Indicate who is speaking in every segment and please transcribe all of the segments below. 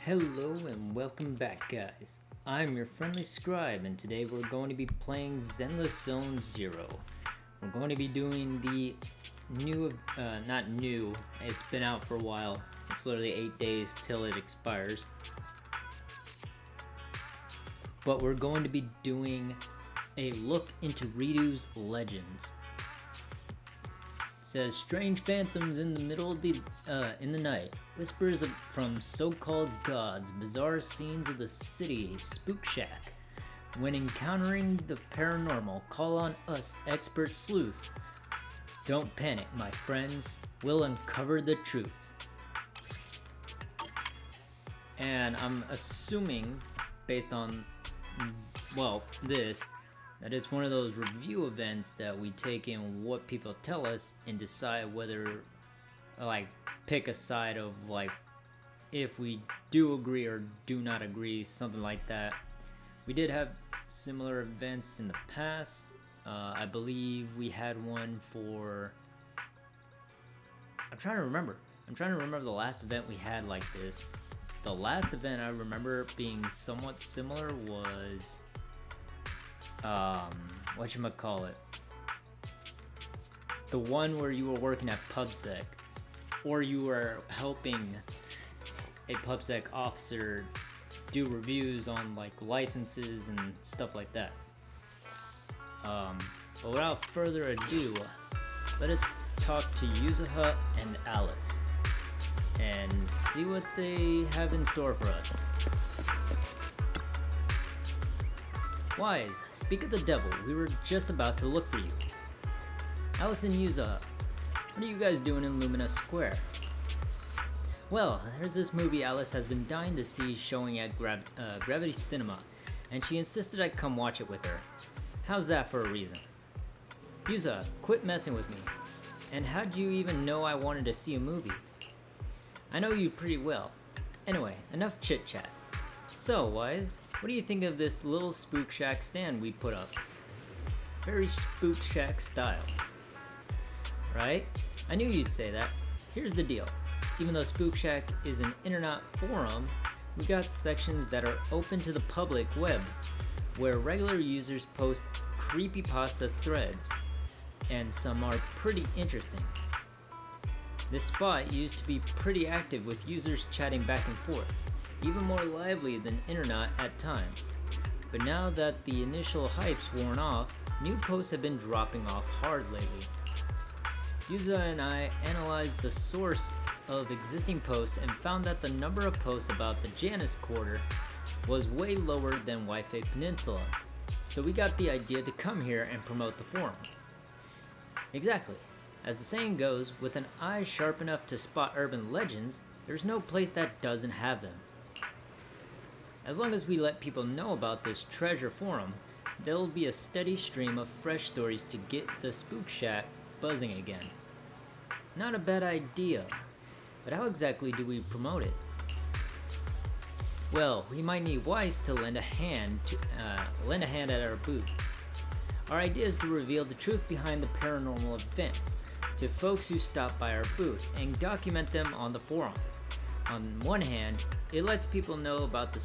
Speaker 1: Hello and welcome back, guys. I'm your friendly scribe, and today we're going to be playing Zenless Zone Zero. We're going to be doing the not new, it's been out for a while. It's literally 8 days till it expires. But we're going to be doing a look into Ridu's legends. It says strange phantoms in the middle of in the night, whispers from so-called gods, bizarre scenes of the city, spook shack. When encountering the paranormal, call on us expert sleuths. Don't panic, my friends. We'll uncover the truth. And I'm assuming, based on, this, that it's one of those review events that we take in what people tell us and decide whether, pick a side of, if we do agree or do not agree, something like that. We did have similar events in the past. I believe we had one for... I'm trying to remember the last event we had like this. The last event I remember being somewhat similar was... whatchamacallit? The one where you were working at PubSec, or you were helping a PubSec officer do reviews on licenses and stuff like that. But without further ado, let us talk to Yuzuha and Alice and see what they have in store for us. Wise, speak of the devil, we were just about to look for you. Alice and Yuzuha, what are you guys doing in Lumina Square? Well, there's this movie Alice has been dying to see showing at Gravity Cinema, and she insisted I come watch it with her. How's that for a reason? Yuzuha, quit messing with me. And how'd you even know I wanted to see a movie? I know you pretty well. Anyway, enough chit-chat. So, Wise, what do you think of this little Spook Shack stand we put up? Very Spook Shack style. Right? I knew you'd say that. Here's the deal. Even though Spook Shack is an internet forum, we got sections that are open to the public web, where regular users post creepypasta threads, and some are pretty interesting. This spot used to be pretty active with users chatting back and forth, even more lively than internet at times. But now that the initial hype's worn off, new posts have been dropping off hard lately. Yuzuha and I analyzed the source of existing posts and found that the number of posts about the Janus Quarter was way lower than Wi-Fi Peninsula, so we got the idea to come here and promote the forum. Exactly. As the saying goes, with an eye sharp enough to spot urban legends, there's no place that doesn't have them. As long as we let people know about this treasure forum, there'll be a steady stream of fresh stories to get the Spook Shack buzzing again. Not a bad idea, but how exactly do we promote it? Well, we might need Weiss to lend a hand at our booth. Our idea is to reveal the truth behind the paranormal events to folks who stop by our booth and document them on the forum. On one hand, it lets people know about the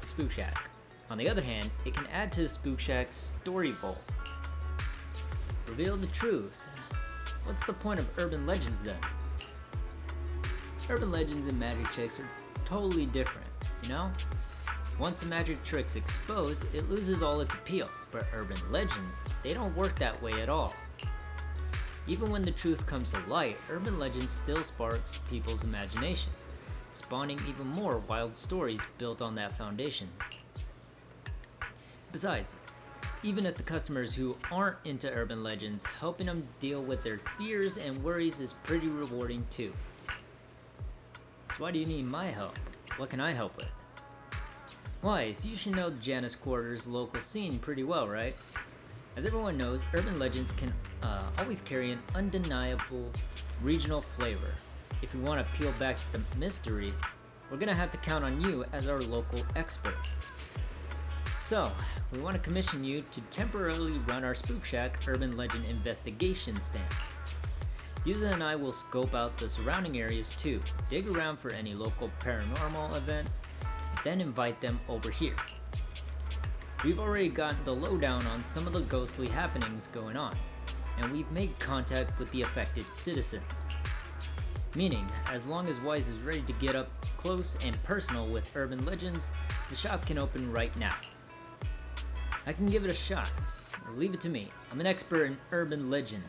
Speaker 1: Spook Shack. On the other hand, it can add to the Spook Shack's story vault. Reveal the truth. What's the point of urban legends then? Urban legends and magic tricks are totally different, you know? Once a magic trick's exposed, it loses all its appeal, but urban legends, they don't work that way at all. Even when the truth comes to light, urban legends still sparks people's imagination, spawning even more wild stories built on that foundation. Besides, even if the customers who aren't into urban legends, helping them deal with their fears and worries is pretty rewarding too. So why do you need my help? What can I help with? Wise, you should know Janus Quarter's local scene pretty well, right? As everyone knows, urban legends can always carry an undeniable regional flavor. If we want to peel back the mystery, we're gonna have to count on you as our local expert. So, we want to commission you to temporarily run our Spook Shack Urban Legend Investigation stand. Yuza and I will scope out the surrounding areas too, dig around for any local paranormal events, then invite them over here. We've already gotten the lowdown on some of the ghostly happenings going on, and we've made contact with the affected citizens. Meaning, as long as Wise is ready to get up close and personal with urban legends, the shop can open right now. I can give it a shot. Leave it to me. I'm an expert in urban legends.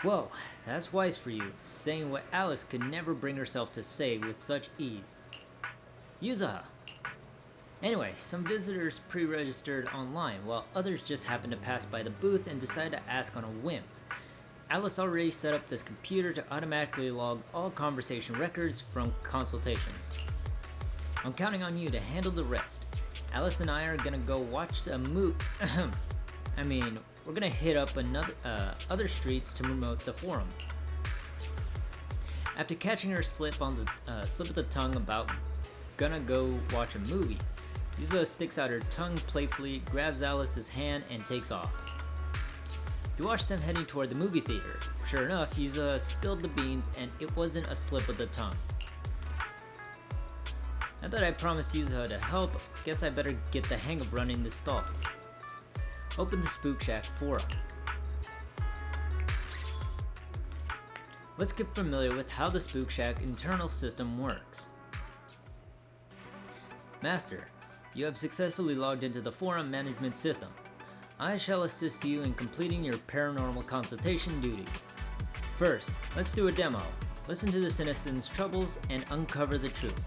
Speaker 1: Whoa, that's Wise for you, saying what Alice could never bring herself to say with such ease. Yuza! Anyway, some visitors pre-registered online, while others just happened to pass by the booth and decided to ask on a whim. Alice already set up this computer to automatically log all conversation records from consultations. I'm counting on you to handle the rest. Alice and I are gonna go watch a movie. We're gonna hit up other streets to promote the forum. After catching her slip of the tongue about gonna go watch a movie, Yuza sticks out her tongue playfully, grabs Alice's hand, and takes off. You watch them heading toward the movie theater. Sure enough, Yuza spilled the beans, and it wasn't a slip of the tongue. Now that I promised Yuza to help, guess I better get the hang of running the stall. Open the Spook Shack forum. Let's get familiar with how the Spook Shack internal system works. Master, you have successfully logged into the forum management system. I shall assist you in completing your paranormal consultation duties. First, let's do a demo. Listen to the citizens' troubles and uncover the truth.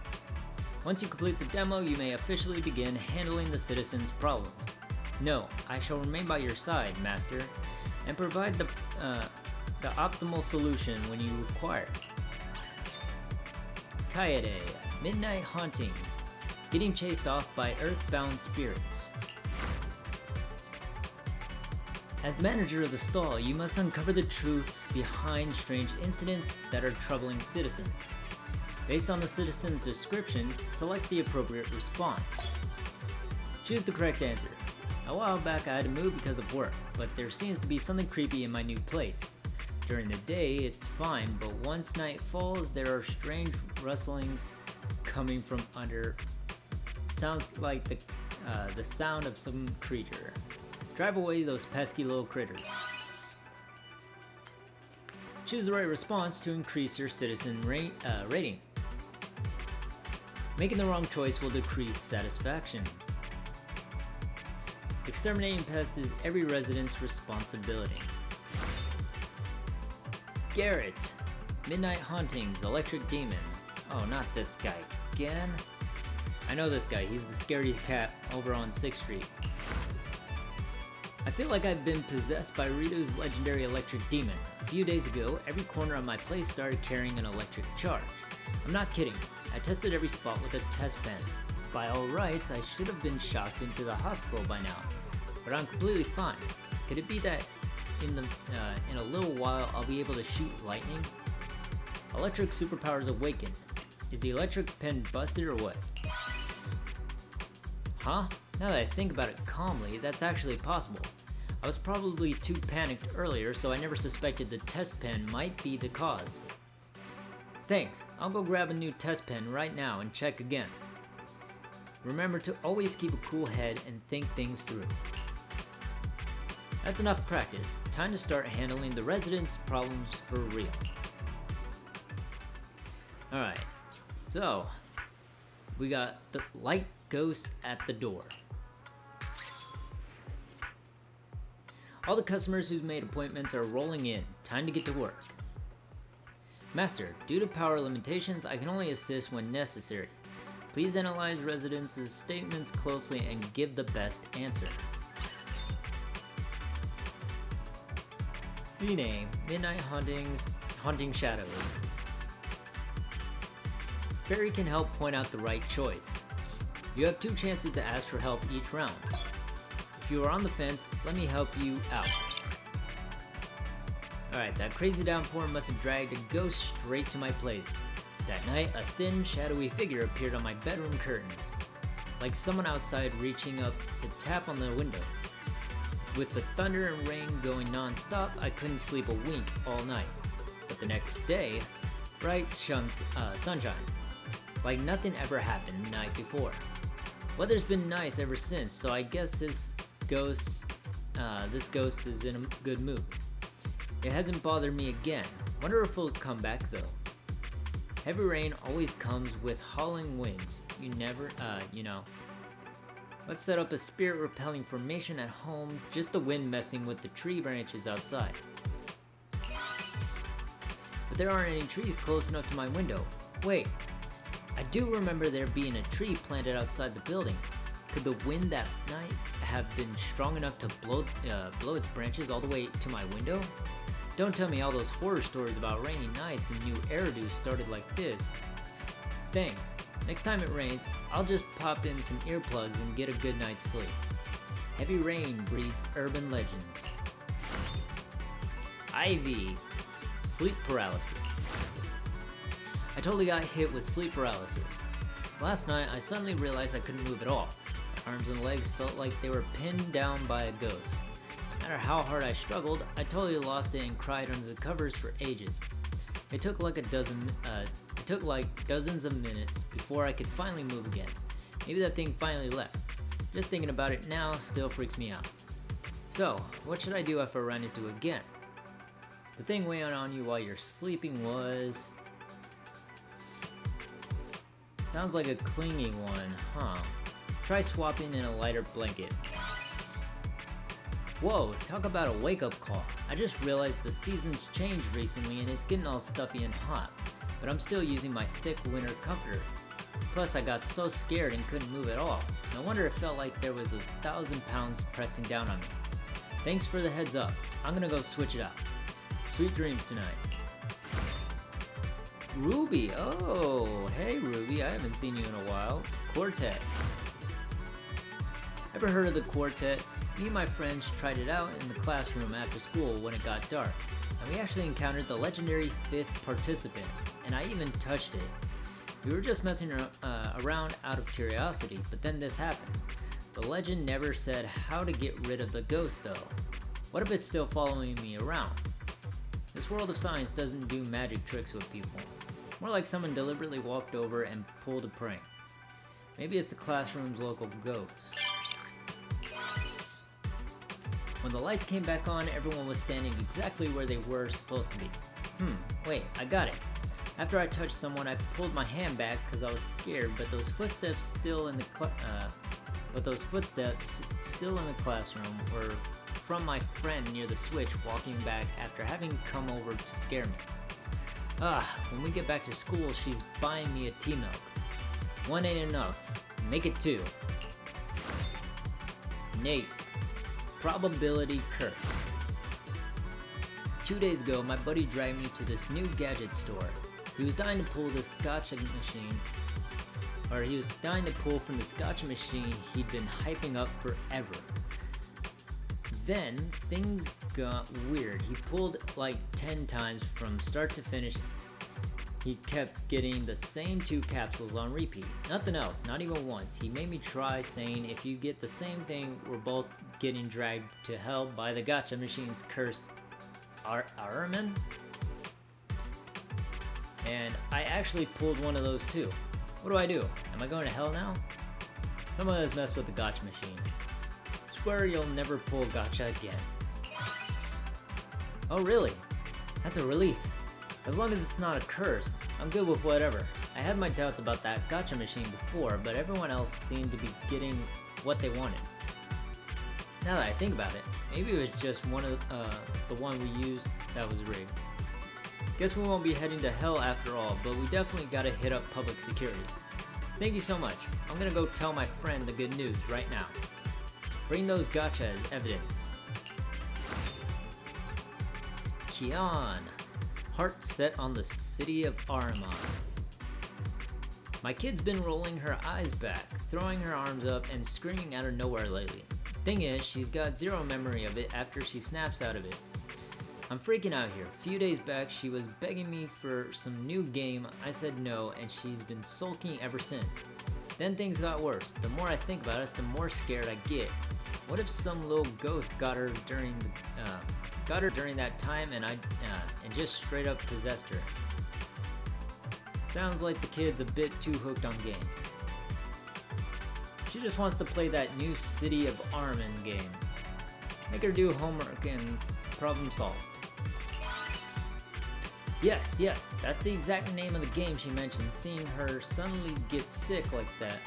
Speaker 1: Once you complete the demo, you may officially begin handling the citizens' problems. No, I shall remain by your side, Master, and provide the optimal solution when you require. Kaede, Midnight Hauntings. Getting chased off by earthbound spirits. As manager of the stall, you must uncover the truths behind strange incidents that are troubling citizens. Based on the citizen's description, select the appropriate response. Choose the correct answer. A while back I had to move because of work, but there seems to be something creepy in my new place. During the day, it's fine, but once night falls, there are strange rustlings coming from under. Sounds like the sound of some creature. Drive away those pesky little critters. Choose the right response to increase your citizen rating. Making the wrong choice will decrease satisfaction. Exterminating pests is every resident's responsibility. Garrett, Midnight Hauntings, Electric Demon. Oh, not this guy again. I know this guy, he's the scaredy cat over on 6th Street. I feel like I've been possessed by Ridu's legendary electric demon. A few days ago, every corner of my place started carrying an electric charge. I'm not kidding, I tested every spot with a test pen. By all rights, I should have been shocked into the hospital by now, but I'm completely fine. Could it be that in a little while I'll be able to shoot lightning? Electric superpowers awaken. Is the electric pen busted or what? Huh? Now that I think about it calmly, that's actually possible. I was probably too panicked earlier, so I never suspected the test pen might be the cause. Thanks, I'll go grab a new test pen right now and check again. Remember to always keep a cool head and think things through. That's enough practice. Time to start handling the residents' problems for real. Alright, so we got the light ghost at the door. All the customers who've made appointments are rolling in. Time to get to work. Master, due to power limitations, I can only assist when necessary. Please analyze residents' statements closely and give the best answer. Fine, Midnight Hauntings, Haunting Shadows. Fairy can help point out the right choice. You have 2 chances to ask for help each round. If you are on the fence, let me help you out. Alright, that crazy downpour must have dragged a ghost straight to my place. That night, a thin, shadowy figure appeared on my bedroom curtains, like someone outside reaching up to tap on the window. With the thunder and rain going non-stop, I couldn't sleep a wink all night. But the next day, bright sunshine. Like nothing ever happened the night before. Weather's been nice ever since, so I guess this ghost is in a good mood. It hasn't bothered me again. Wonder if it'll come back though. Heavy rain always comes with howling winds. Let's set up a spirit repelling formation at home, just the wind messing with the tree branches outside. But there aren't any trees close enough to my window. Wait, I do remember there being a tree planted outside the building. Could the wind that night have been strong enough to blow its branches all the way to my window? Don't tell me all those horror stories about rainy nights and new Eridu started like this. Thanks. Next time it rains, I'll just pop in some earplugs and get a good night's sleep. Heavy rain breeds urban legends. Ivy. Sleep paralysis. I totally got hit with sleep paralysis. Last night, I suddenly realized I couldn't move at all. My arms and legs felt like they were pinned down by a ghost. No matter how hard I struggled, I totally lost it and cried under the covers for ages. It took like dozens of minutes before I could finally move again. Maybe that thing finally left. Just thinking about it now still freaks me out. So, what should I do if I run into it again? The thing weighing on you while you're sleeping was... Sounds like a clinging one, huh? Try swapping in a lighter blanket. Whoa, talk about a wake-up call. I just realized the seasons changed recently and it's getting all stuffy and hot. But I'm still using my thick winter comforter. Plus I got so scared and couldn't move at all. No wonder it felt like there was 1,000 pounds pressing down on me. Thanks for the heads up. I'm gonna go switch it out. Sweet dreams tonight. Ruby, oh, hey Ruby, I haven't seen you in a while. Quartet. Ever heard of the Quartet? Me and my friends tried it out in the classroom after school when it got dark, and we actually encountered the legendary 5th participant, and I even touched it. We were just messing around out of curiosity, but then this happened. The legend never said how to get rid of the ghost though. What if it's still following me around? This world of science doesn't do magic tricks with people. More like someone deliberately walked over and pulled a prank. Maybe it's the classroom's local ghost. When the lights came back on, everyone was standing exactly where they were supposed to be. Wait, I got it. After I touched someone, I pulled my hand back because I was scared, but those footsteps still in the classroom were from my friend near the switch walking back after having come over to scare me. When we get back to school, she's buying me a tea milk. One ain't enough. Make it 2. Nate. Probability curse. 2 days ago, my buddy dragged me to this new gadget store. He was dying to pull this gotcha machine, he was dying to pull from this gotcha machine he'd been hyping up forever. Then, things got weird. He pulled like 10 times from start to finish. He kept getting the same 2 capsules on repeat. Nothing else, not even once. He made me try, saying, if you get the same thing, we're both getting dragged to hell by the gotcha machine's cursed Arman. And I actually pulled one of those too. What do? Am I going to hell now? Someone has messed with the gotcha machine. Swear you'll never pull gotcha again. Oh really? That's a relief. As long as it's not a curse, I'm good with whatever. I had my doubts about that gotcha machine before, but everyone else seemed to be getting what they wanted. Now that I think about it, maybe it was just the one we used that was rigged. Guess we won't be heading to hell after all, but we definitely gotta hit up public security. Thank you so much. I'm gonna go tell my friend the good news right now. Bring those gotcha as evidence. Kian. Heart set on the city of Arman. My kid's been rolling her eyes back, throwing her arms up, and screaming out of nowhere lately. Thing is, she's got zero memory of it after she snaps out of it. I'm freaking out here. A few days back, she was begging me for some new game. I said no, and she's been sulking ever since. Then things got worse. The more I think about it, the more scared I get. What if some little ghost got her during that time and and just straight up possessed her? Sounds like the kid's a bit too hooked on games. She just wants to play that new City of Armin game. Make her do homework and problem solved. Yes, that's the exact name of the game she mentioned. Seeing her suddenly get sick like that,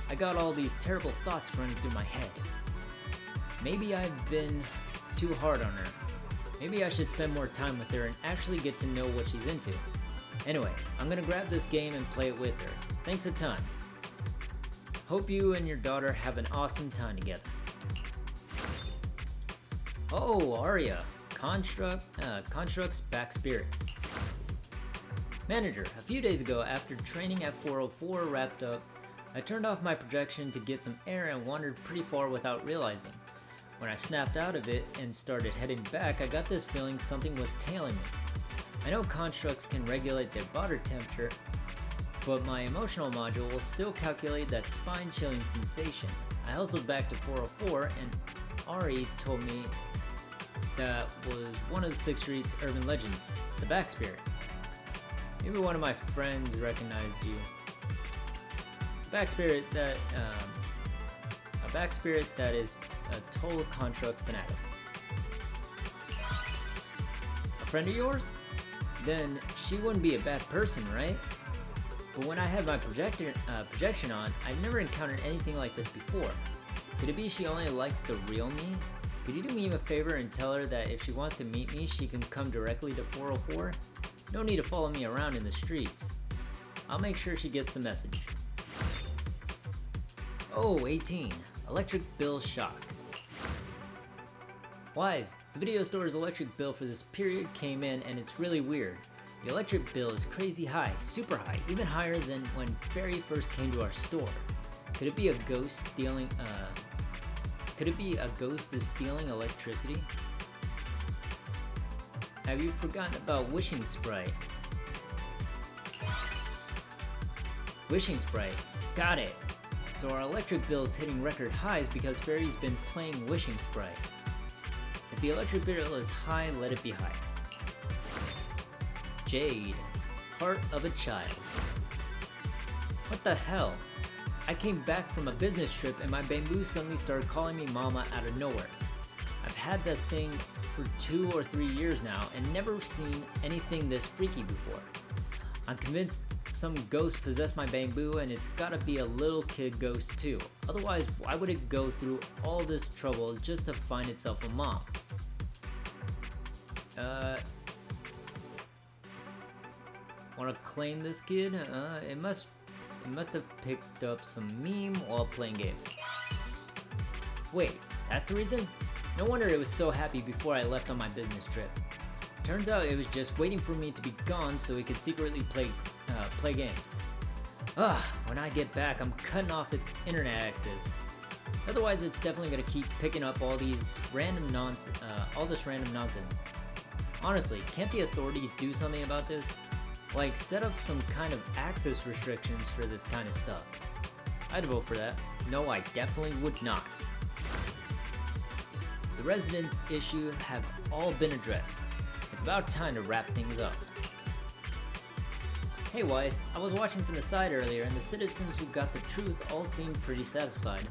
Speaker 1: I got all these terrible thoughts running through my head. Maybe I've been too hard on her. Maybe I should spend more time with her and actually get to know what she's into. Anyway, I'm gonna grab this game and play it with her. Thanks a ton. Hope you and your daughter have an awesome time together. Oh, Arya. Construct's back spirit. Manager, a few days ago, after training at 404 wrapped up, I turned off my projection to get some air and wandered pretty far without realizing. When I snapped out of it and started heading back, I got this feeling something was tailing me. I know constructs can regulate their body temperature, but my emotional module will still calculate that spine-chilling sensation. I hustled back to 404 and Ari told me that was one of the 6th Street's urban legends, the back spirit. Maybe one of my friends recognized you. A back spirit that is a total construct fanatic. A friend of yours? Then she wouldn't be a bad person, right? But when I had my projection on, I've never encountered anything like this before. Could it be she only likes the real me? Could you do me a favor and tell her that if she wants to meet me, she can come directly to 404? No need to follow me around in the streets. I'll make sure she gets the message. Oh, 18. Electric bill shock. Wise, the video store's electric bill for this period came in and it's really weird. The electric bill is crazy high, super high, even higher than when Fairy first came to our store. Could it be a ghost stealing, stealing electricity? Have you forgotten about Wishing Sprite? Wishing Sprite, got it! So our electric bill is hitting record highs because Fairy's been playing Wishing Sprite. If the electric bill is high, let it be high. Jade, heart of a child. What the hell? I came back from a business trip and my bamboo suddenly started calling me mama out of nowhere. I've had that thing for 2 or 3 years now and never seen anything this freaky before. I'm convinced some ghost possessed my bamboo and it's gotta be a little kid ghost too. Otherwise, why would it go through all this trouble just to find itself a mom? Wanna claim this kid? It must have picked up some meme while playing games. Wait, that's the reason? No wonder it was so happy before I left on my business trip. Turns out it was just waiting for me to be gone so it could secretly play games. When I get back, I'm cutting off its internet access. Otherwise, it's definitely gonna keep picking up all this random nonsense. Honestly, can't the authorities do something about this? Like, set up some kind of access restrictions for this kind of stuff. I'd vote for that. No, I definitely would not. The residents' issue have all been addressed. It's about time to wrap things up. Hey Wise, I was watching from the side earlier and the citizens who got the truth all seemed pretty satisfied.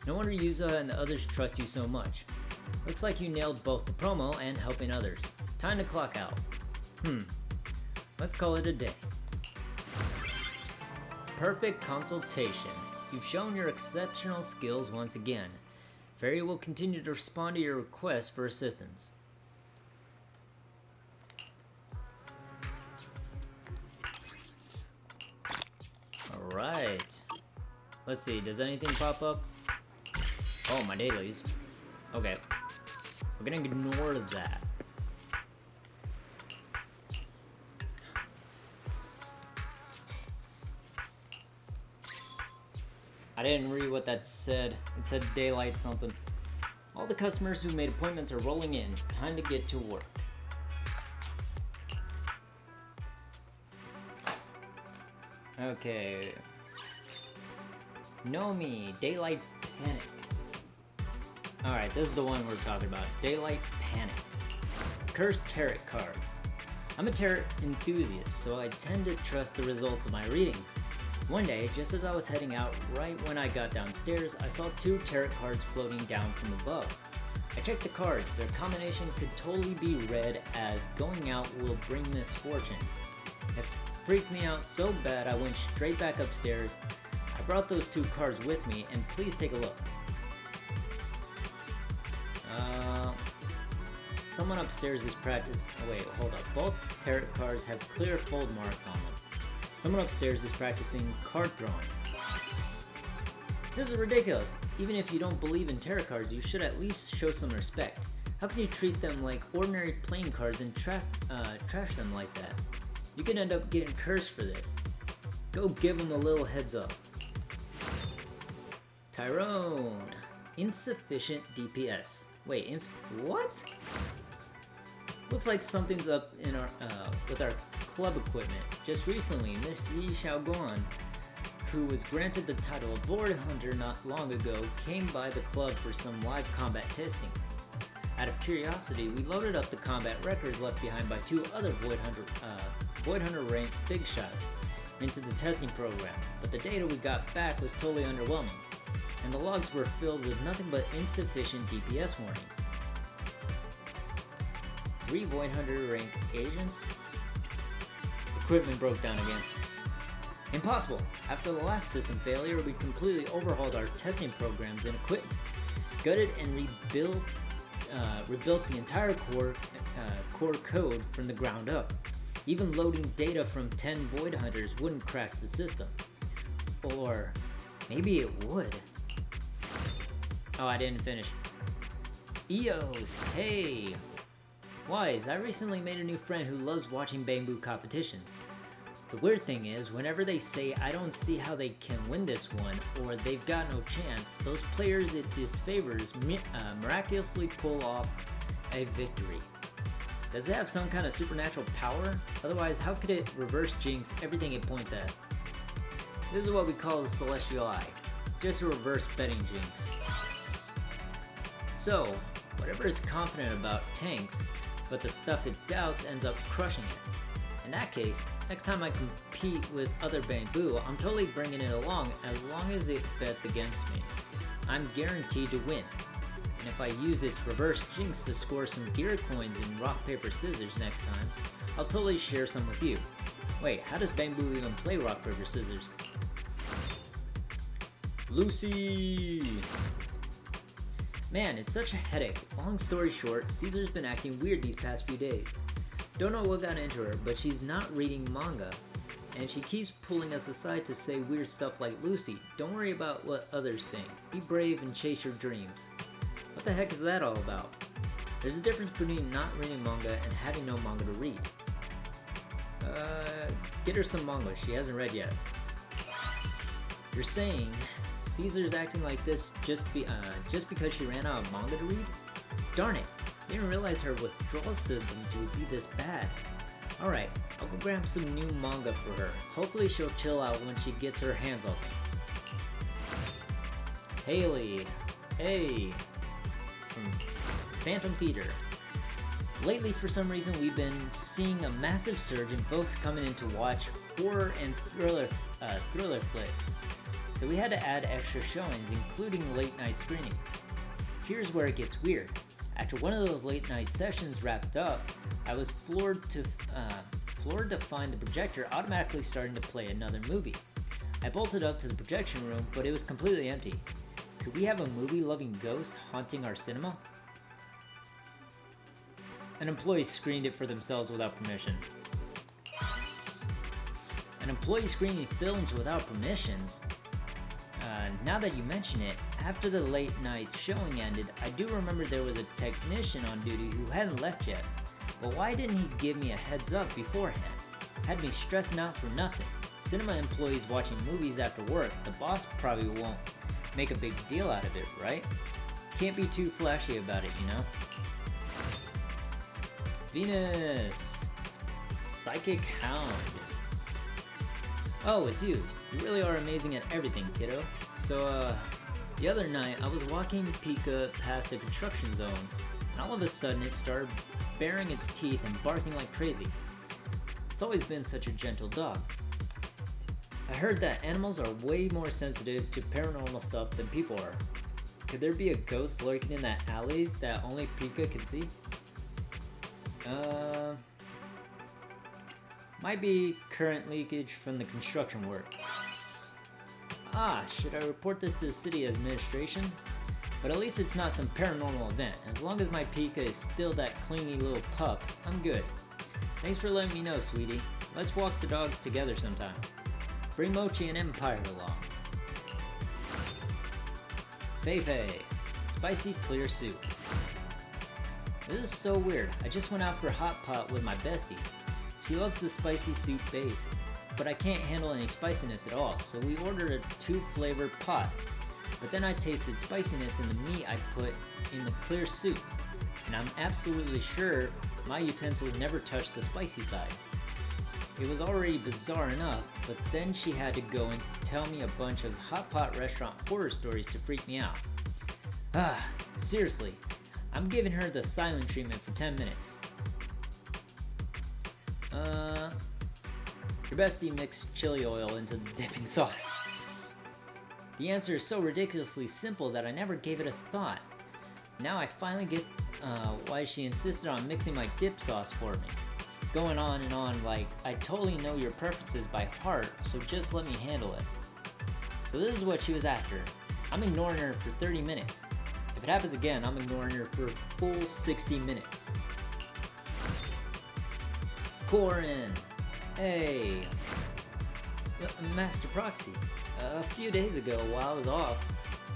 Speaker 1: No wonder Yuza and the others trust you so much. Looks like you nailed both the promo and helping others. Time to clock out. Let's call it a day. Perfect consultation. You've shown your exceptional skills once again. Fairy will continue to respond to your requests for assistance. Alright. Let's see, does anything pop up? Oh, my dailies. Okay. We're gonna ignore that. I didn't read what that said. It said daylight something. All the customers who made appointments are rolling in. Time to get to work. Okay. Nomi, daylight panic. Alright, this is the one we're talking about. Daylight Panic. Cursed tarot cards. I'm a tarot enthusiast, so I tend to trust the results of my readings. One day, just as I was heading out, right when I got downstairs, I saw 2 tarot cards floating down from above. I checked the cards. Their combination could totally be read as going out will bring misfortune. It freaked me out so bad I went straight back upstairs. I brought those 2 cards with me, and please take a look. Someone upstairs is practicing. Oh wait, hold up. Both tarot cards have clear fold marks on them. Someone upstairs is practicing card throwing. This is ridiculous. Even if you don't believe in tarot cards, you should at least show some respect. How can you treat them like ordinary playing cards and trash them like that? You could end up getting cursed for this. Go give them a little heads up. Tyrone. Insufficient DPS. Wait, what? Looks like something's up in our with our club equipment. Just recently, Miss Yi Xiaoguan, who was granted the title of Void Hunter not long ago, came by the club for some live combat testing. Out of curiosity, we loaded up the combat records left behind by 2 other Void Hunter ranked big shots into the testing program, but the data we got back was totally underwhelming, and the logs were filled with nothing but insufficient DPS warnings. 3 Void Hunter ranked agents. Equipment broke down again. Impossible! After the last system failure, we completely overhauled our testing programs and equipment, gutted and rebuilt the entire core code from the ground up. Even loading data from 10 Void Hunters wouldn't crack the system. Or maybe it would. Oh, I didn't finish. EOS, hey! Wise, I recently made a new friend who loves watching bamboo competitions. The weird thing is, whenever they say I don't see how they can win this one, or they've got no chance, those players it disfavors miraculously pull off a victory. Does it have some kind of supernatural power? Otherwise, how could it reverse jinx everything it points at? This is what we call the Celestial Eye. Just a reverse betting jinx. So, whatever it's confident about tanks, but the stuff it doubts ends up crushing it. In that case, next time I compete with other bamboo, I'm totally bringing it along as long as it bets against me. I'm guaranteed to win. And if I use its reverse jinx to score some gear coins in rock, paper, scissors next time, I'll totally share some with you. Wait, how does bamboo even play rock, paper, scissors? Lucy! Man, it's such a headache. Long story short, Caesar's been acting weird these past few days. Don't know what got into her, but she's not reading manga, and she keeps pulling us aside to say weird stuff like, Lucy, don't worry about what others think. Be brave and chase your dreams. What the heck is that all about? There's a difference between not reading manga and having no manga to read. Get her some manga she hasn't read yet. You're saying Caesar's acting like this just because she ran out of manga to read? Darn it, didn't realize her withdrawal symptoms would be this bad. Alright, I'll go grab some new manga for her. Hopefully she'll chill out when she gets her hands on it. Haley, hey, from Phantom Theater. Lately, for some reason, we've been seeing a massive surge in folks coming in to watch horror and thriller flicks. So we had to add extra showings, including late night screenings. Here's where it gets weird. After one of those late night sessions wrapped up, I was floored to find the projector automatically starting to play another movie. I bolted up to the projection room, but it was completely empty. Could we have a movie-loving ghost haunting our cinema? An employee screened it for themselves without permission. An employee screening films without permissions? Now that you mention it, after the late night showing ended, I do remember there was a technician on duty who hadn't left yet. But why didn't he give me a heads up beforehand? Had me stressing out for nothing. Cinema employees watching movies after work, the boss probably won't make a big deal out of it, right? Can't be too flashy about it, you know? Venus! Psychic Hound. Oh, it's you. You really are amazing at everything, kiddo. So, The other night, I was walking Pika past a construction zone, and all of a sudden it started baring its teeth and barking like crazy. It's always been such a gentle dog. I heard that animals are way more sensitive to paranormal stuff than people are. Could there be a ghost lurking in that alley that only Pika can see? Might be current leakage from the construction work. Should I report this to the city administration? But at least it's not some paranormal event. As long as my Pika is still that clingy little pup, I'm good. Thanks for letting me know, sweetie. Let's walk the dogs together sometime. Bring Mochi and Empire along. Fei-Fei, spicy clear soup. This is so weird. I just went out for hot pot with my bestie. She loves the spicy soup base, but I can't handle any spiciness at all, so we ordered a 2-flavor pot. But then I tasted spiciness in the meat I put in the clear soup, and I'm absolutely sure my utensils never touched the spicy side. It was already bizarre enough, but then she had to go and tell me a bunch of hot pot restaurant horror stories to freak me out. Seriously, I'm giving her the silent treatment for 10 minutes. Your bestie mixed chili oil into the dipping sauce. The answer is so ridiculously simple that I never gave it a thought. Now I finally get why she insisted on mixing my dip sauce for me. Going on and on like, I totally know your preferences by heart, so just let me handle it. So this is what she was after. I'm ignoring her for 30 minutes. If it happens again, I'm ignoring her for a full 60 minutes. Corin! Hey! Master Proxy. A few days ago, while I was off,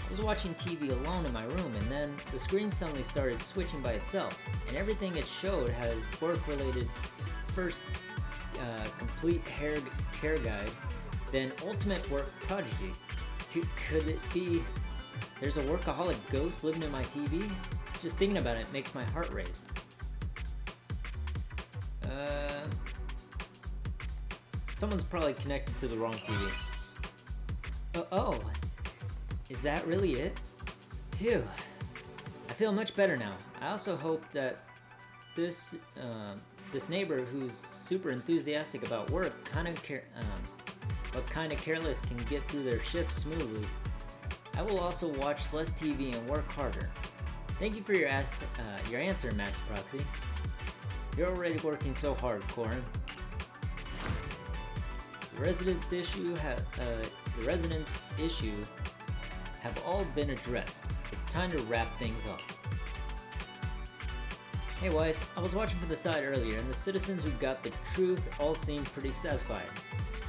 Speaker 1: I was watching TV alone in my room, and then the screen suddenly started switching by itself, and everything it showed has work-related. First, complete hair care guide, then ultimate work prodigy. Could it be there's a workaholic ghost living in my TV? Just thinking about it makes my heart race. Someone's probably connected to the wrong TV. Oh, is that really it? Phew. I feel much better now. I also hope that this neighbor who's super enthusiastic about work, but kind of careless, can get through their shift smoothly. I will also watch less TV and work harder. Thank you for your answer, Master Proxy. You're already working so hard, Corin. The residents' issues have all been addressed. It's time to wrap things up. Hey Wise, I was watching from the side earlier, and the citizens who got the truth all seemed pretty satisfied.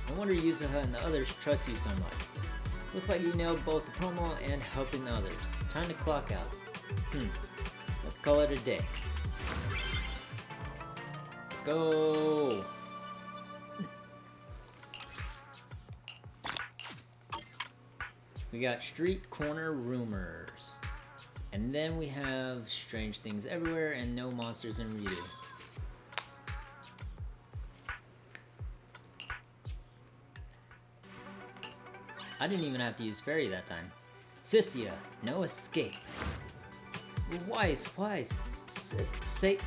Speaker 1: No wonder Yuzuha and the others trust you so much. Looks like you nailed both the promo and helping others. Time to clock out. Let's call it a day. Let's go! We got street corner rumors. And then we have strange things everywhere and no monsters in Ridu. I didn't even have to use fairy that time. Sissia, no escape. Wise, save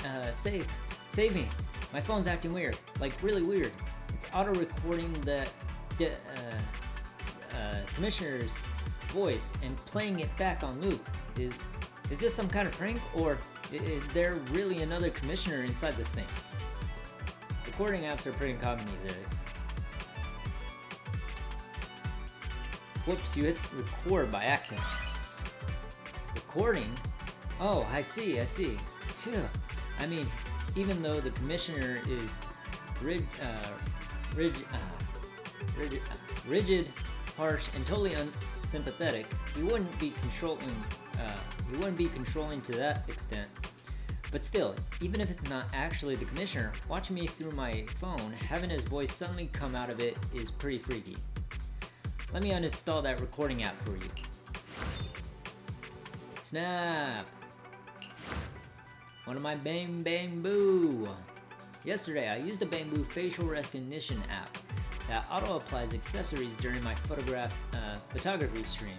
Speaker 1: me. My phone's acting weird, like really weird. It's auto-recording the commissioner's voice and playing it back on loop. Is this some kind of prank, or is there really another commissioner inside this thing? Recording apps are pretty common these days. Whoops, you hit record by accident. Recording? Oh, I see. Phew. I mean, even though the commissioner is rigid, harsh, and totally unsympathetic, he wouldn't be controlling to that extent. But still, even if it's not actually the commissioner, watching me through my phone, having his voice suddenly come out of it is pretty freaky. Let me uninstall that recording app for you. Snap! One of my Bang Bang Boo! Yesterday, I used the Bang Boo facial recognition app that auto-applies accessories during my photography stream.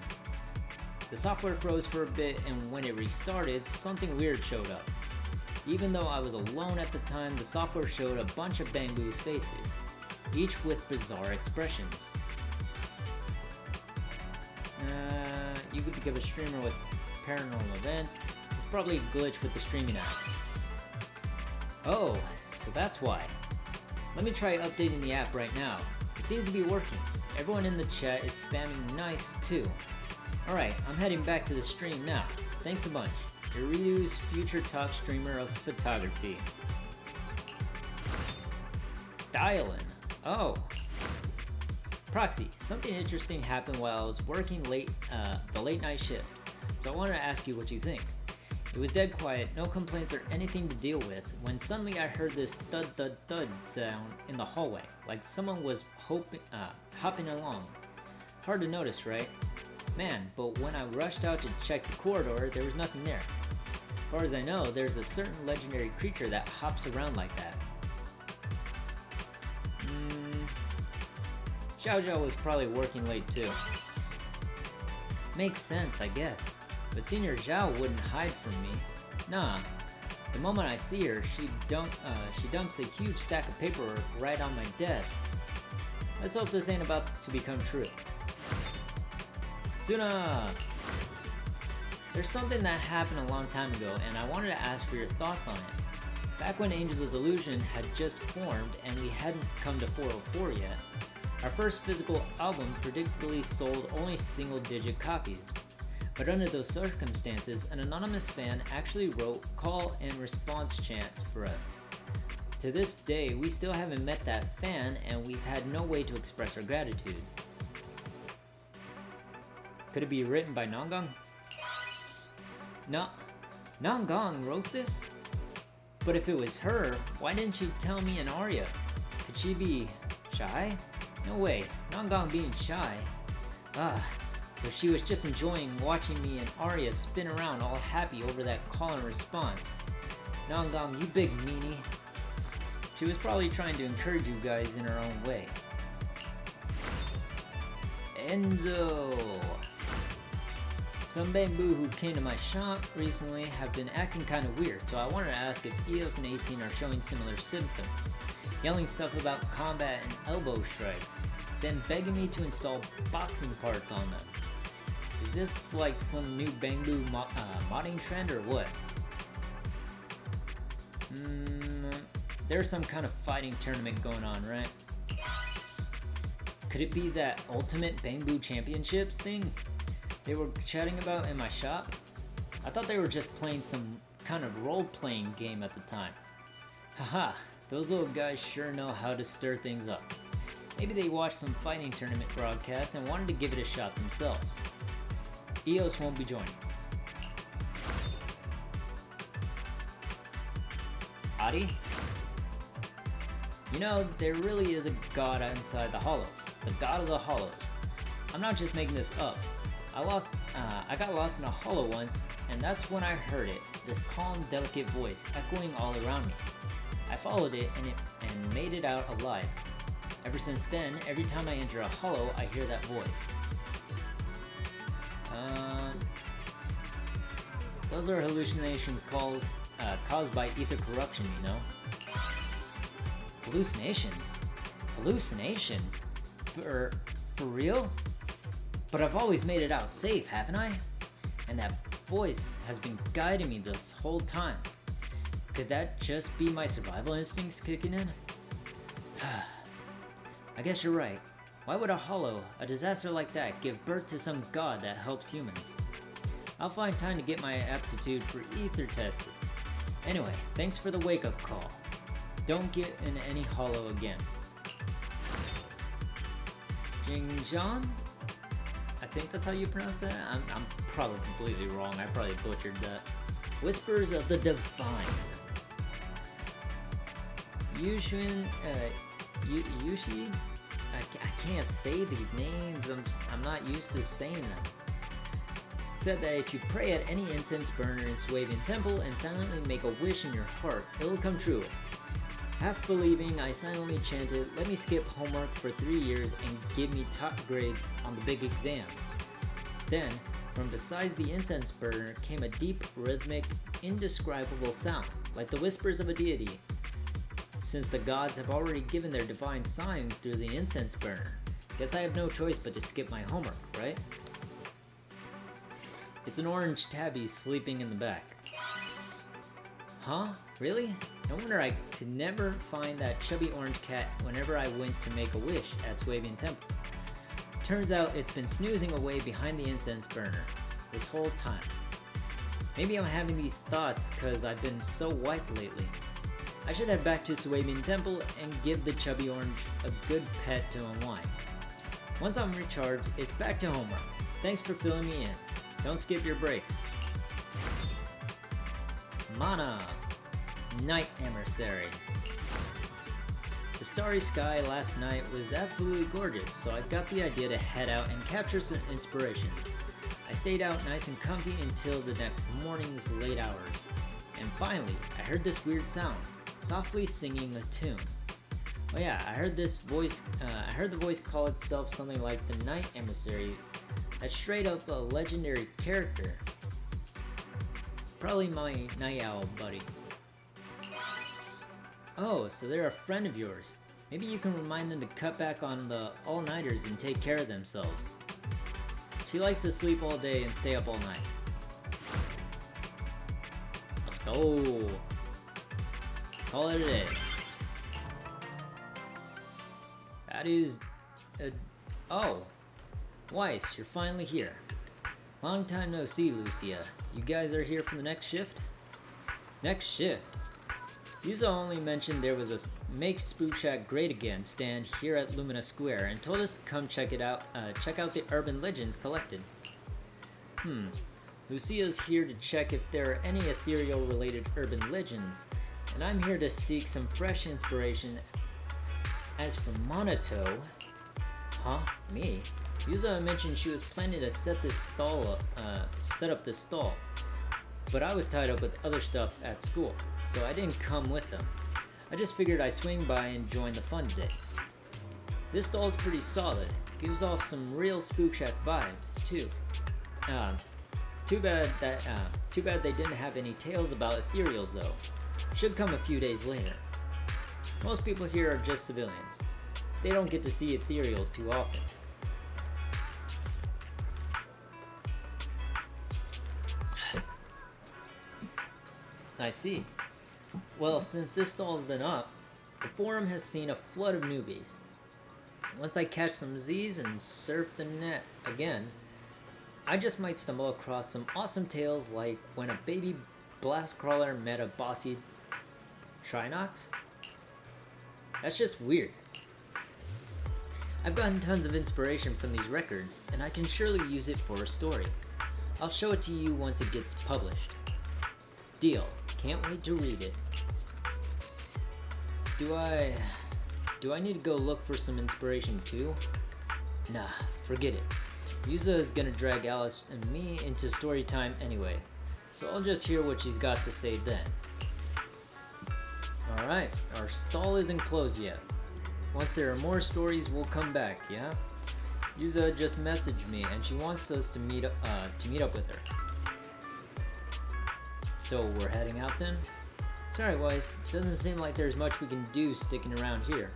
Speaker 1: The software froze for a bit, and when it restarted, something weird showed up. Even though I was alone at the time, the software showed a bunch of Bangbu's faces, each with bizarre expressions. You could become a streamer with paranormal events. It's probably a glitch with the streaming apps. Oh, so that's why. Let me try updating the app right now. It seems to be working. Everyone in the chat is spamming nice too. Alright, I'm heading back to the stream now. Thanks a bunch. Your Ridu's future top streamer of photography. Dial-in. Oh. Proxy, something interesting happened while I was working the late night shift, so I wanted to ask you what you think. It was dead quiet, no complaints or anything to deal with, when suddenly I heard this thud thud thud sound in the hallway, like someone was hopping along. Hard to notice, right? Man, but when I rushed out to check the corridor, there was nothing there. As far as I know, there's a certain legendary creature that hops around like that. Xiao Zhao was probably working late too. Makes sense, I guess. But Senior Zhao wouldn't hide from me. Nah. The moment I see her, she dumps a huge stack of paperwork right on my desk. Let's hope this ain't about to become true. Suna! There's something that happened a long time ago, and I wanted to ask for your thoughts on it. Back when Angels of Delusion had just formed and we hadn't come to 404 yet, our first physical album predictably sold only single-digit copies. But under those circumstances, an anonymous fan actually wrote call and response chants for us. To this day, we still haven't met that fan, and we've had no way to express our gratitude. Could it be written by Nongong? No, Nongong wrote this? But if it was her, why didn't she tell me and Arya? Could she be shy? No way, Nongong being shy. So she was just enjoying watching me and Arya spin around all happy over that call and response. Nongong, you big meanie. She was probably trying to encourage you guys in her own way. Enzo! Some Bangbu who came to my shop recently have been acting kind of weird, so I wanted to ask if EOS and 18 are showing similar symptoms. Yelling stuff about combat and elbow strikes, then begging me to install boxing parts on them. Is this like some new Bangbu modding trend or what? There's some kind of fighting tournament going on, right? Could it be that Ultimate Bangbu Championship thing they were chatting about in my shop? I thought they were just playing some kind of role-playing game at the time. Haha, those little guys sure know how to stir things up. Maybe they watched some fighting tournament broadcast and wanted to give it a shot themselves. EOS won't be joining. Adi? You know, there really is a god inside the hollows. The god of the hollows. I'm not just making this up. I got lost in a hollow once, and that's when I heard it. This calm, delicate voice echoing all around me. I followed it and made it out alive. Ever since then, every time I enter a hollow, I hear that voice. Those are hallucinations caused by ether corruption, you know? Hallucinations? Hallucinations? For real? But I've always made it out safe, haven't I? And that voice has been guiding me this whole time. Could that just be my survival instincts kicking in? I guess you're right. Why would a hollow, a disaster like that, give birth to some god that helps humans? I'll find time to get my aptitude for ether tested. Anyway, thanks for the wake-up call. Don't get in any hollow again. Jingzhan? I think that's how you pronounce that? I'm probably completely wrong. I probably butchered that. Whispers of the Divine. Yuxin, Yushi? I can't say these names. I'm not used to saying them. Said that if you pray at any incense burner in Swabian Temple and silently make a wish in your heart, it will come true. Half believing, I silently chanted, let me skip homework for 3 years and give me top grades on the big exams. Then, From beside the incense burner came a deep, rhythmic, indescribable sound, like the whispers of a deity. Since the gods have already given their divine sign through the incense burner, guess I have no choice but to skip my homework, right? It's an orange tabby sleeping in the back. Huh? Really? No wonder I could never find that chubby orange cat whenever I went to make a wish at Swabian Temple. Turns out it's been snoozing away behind the incense burner this whole time. Maybe I'm having these thoughts because I've been so wiped lately. I should head back to Swabian Temple and give the chubby orange a good pet to unwind. Once I'm recharged, it's back to homework. Thanks for filling me in. Don't skip your breaks. Mana, Night Emissary. The starry sky last night was absolutely gorgeous, so I got the idea to head out and capture some inspiration. I stayed out nice and comfy until the next morning's late hours. And finally, I heard this weird sound, softly singing a tune. Oh yeah, I heard the voice call itself something like the Night Emissary. That's straight up a legendary character. Probably my night owl buddy. Oh, so they're a friend of yours. Maybe you can remind them to cut back on the all-nighters and take care of themselves. She likes to sleep all day and stay up all night. Let's go. Let's call it a day. That is... oh. Weiss, you're finally here. Long time no see, Lucia. You guys are here for the next shift? Next shift? Yuzo only mentioned there was a Make Spook Shack Great Again stand here at Lumina Square and told us to come check it out, check out the urban legends collected. Lucia's here to check if there are any ethereal related urban legends, and I'm here to seek some fresh inspiration. As for Monato... Huh? Me? Yuzo mentioned she was planning to set up this stall. But I was tied up with other stuff at school, so I didn't come with them. I just figured I'd swing by and join the fun today. This stall's pretty solid, gives off some real Spook Shack vibes, too. Too bad they didn't have any tales about ethereals though. Should come a few days later. Most people here are just civilians. They don't get to see ethereals too often. I see. Well, since this stall's been up, the forum has seen a flood of newbies. Once I catch some Z's and surf the net again, I just might stumble across some awesome tales like when a baby blast crawler met a bossy Trinox. That's just weird. I've gotten tons of inspiration from these records, and I can surely use it for a story. I'll show it to you once it gets published. Deal. Can't wait to read it. Do I need to go look for some inspiration too? Nah, forget it. Yuza is gonna drag Alice and me into story time anyway, so I'll just hear what she's got to say then. Alright, our stall isn't closed yet. Once there are more stories, we'll come back, yeah? Yuza just messaged me and she wants us to meet up with her. So we're heading out then? Sorry, Weiss, doesn't seem like there's much we can do sticking around here.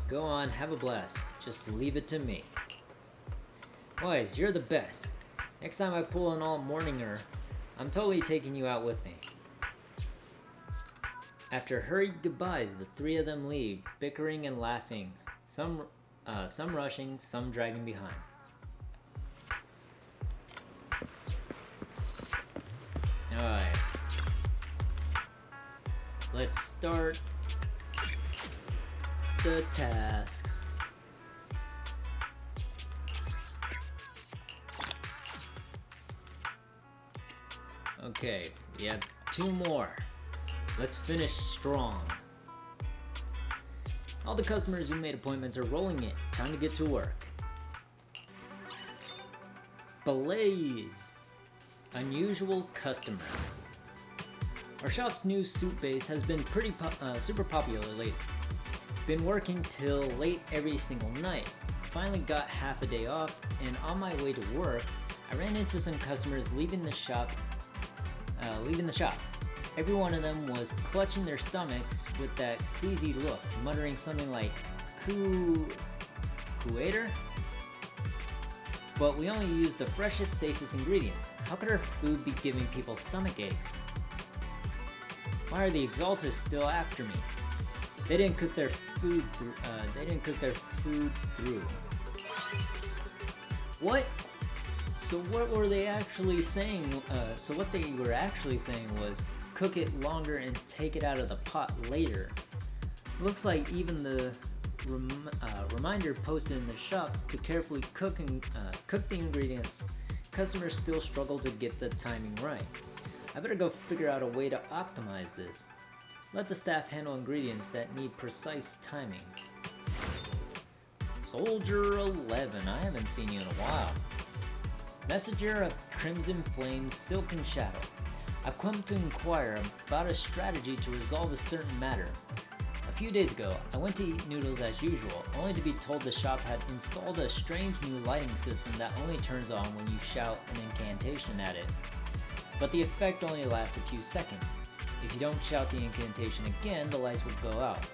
Speaker 1: Go on, have a blast. Just leave it to me. Weiss, you're the best. Next time I pull an all-morninger, I'm totally taking you out with me. After hurried goodbyes, the three of them leave, bickering and laughing. Some rushing, some dragging behind. Alright. Let's start the tasks. Okay, we have 2 more. Let's finish strong. All the customers who made appointments are rolling in. Time to get to work. Blaze. Unusual customer. Our shop's new soup base has been pretty super popular lately. Been working till late every single night. Finally got half a day off, and on my way to work, I ran into some customers leaving the shop. Every one of them was clutching their stomachs with that queasy look, muttering something like Kuwaiter? But we only used the freshest, safest ingredients. How could our food be giving people stomach aches? Why are the Exaltists still after me? They didn't cook their food through. What? So what were they actually saying? What they were actually saying was cook it longer and take it out of the pot later. Looks like even the reminder posted in the shop to carefully cook the ingredients. Customers still struggle to get the timing right. I better go figure out a way to optimize this. Let the staff handle ingredients that need precise timing. Soldier 11, I haven't seen you in a while. Messenger of Crimson Flames, Silken Shadow. I've come to inquire about a strategy to resolve a certain matter. A few days ago, I went to eat noodles as usual, only to be told the shop had installed a strange new lighting system that only turns on when you shout an incantation at it. But the effect only lasts a few seconds. If you don't shout the incantation again, the lights will go out.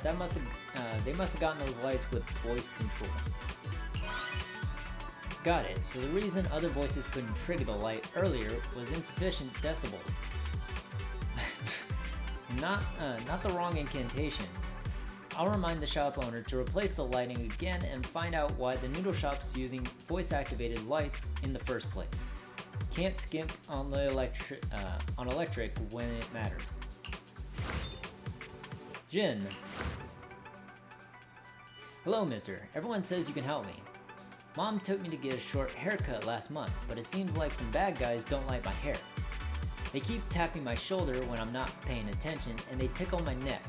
Speaker 1: They must have gotten those lights with voice control. Got it. So the reason other voices couldn't trigger the light earlier was insufficient decibels. Not the wrong incantation. I'll remind the shop owner to replace the lighting again and find out why the noodle shop's using voice-activated lights in the first place. Can't skimp on the electric when it matters. Jin. Hello, mister. Everyone says you can help me. Mom took me to get a short haircut last month, but it seems like some bad guys don't like my hair. They keep tapping my shoulder when I'm not paying attention, and they tickle my neck.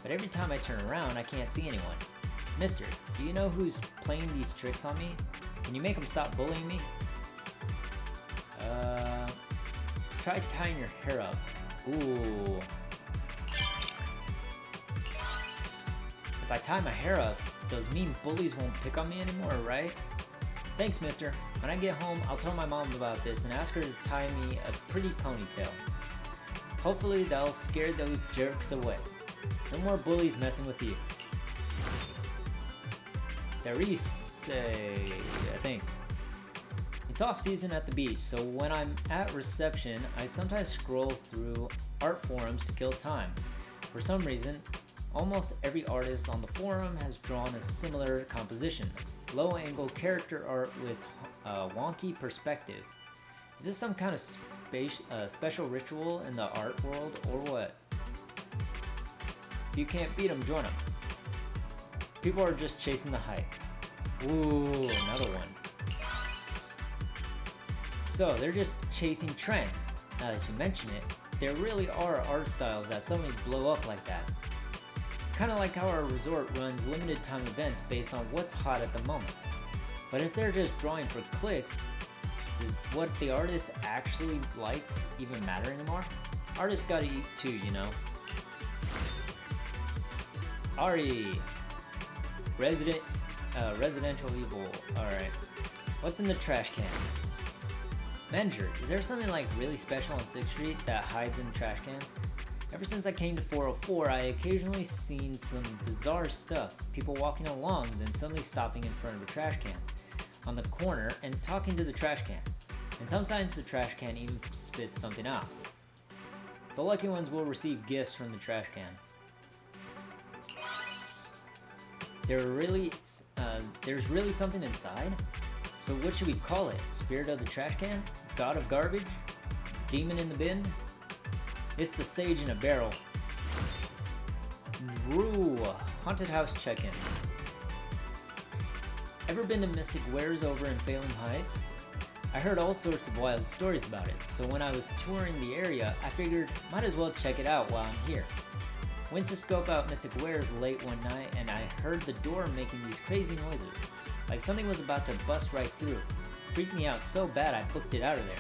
Speaker 1: But every time I turn around, I can't see anyone. Mister, do you know who's playing these tricks on me? Can you make them stop bullying me? Try tying your hair up. Ooh. If I tie my hair up, those mean bullies won't pick on me anymore, right? Thanks, mister. When I get home, I'll tell my mom about this and ask her to tie me a pretty ponytail. Hopefully that'll scare those jerks away. No more bullies messing with you. Deduce, I think. It's off season at the beach, so when I'm at reception, I sometimes scroll through art forums to kill time. For some reason, almost every artist on the forum has drawn a similar composition. Low-angle character art with wonky perspective. Is this some kind of special ritual in the art world, or what? If you can't beat them, join them. People are just chasing the hype. Ooh, another one. So, they're just chasing trends. Now that you mention it, there really are art styles that suddenly blow up like that. Kinda like how our resort runs limited time events based on what's hot at the moment. But if they're just drawing for clicks, does what the artist actually likes even matter anymore? Artists gotta eat too, you know. Ari! Residential evil. Alright. What's in the trash can? Manager, is there something like really special on 6th Street that hides in trash cans? Ever since I came to 404, I occasionally seen some bizarre stuff. People walking along, then suddenly stopping in front of a trash can on the corner and talking to the trash can. And sometimes the trash can even spits something out. The lucky ones will receive gifts from the trash can. There's really something inside? So what should we call it? Spirit of the trash can? God of garbage? Demon in the bin? It's the sage in a barrel. Drew, haunted house check-in. Ever been to Mystic Wares over in Phelan Heights? I heard all sorts of wild stories about it, so when I was touring the area, I figured might as well check it out while I'm here. Went to scope out Mystic Wares late one night and I heard the door making these crazy noises, like something was about to bust right through. Freaked me out so bad I booked it out of there.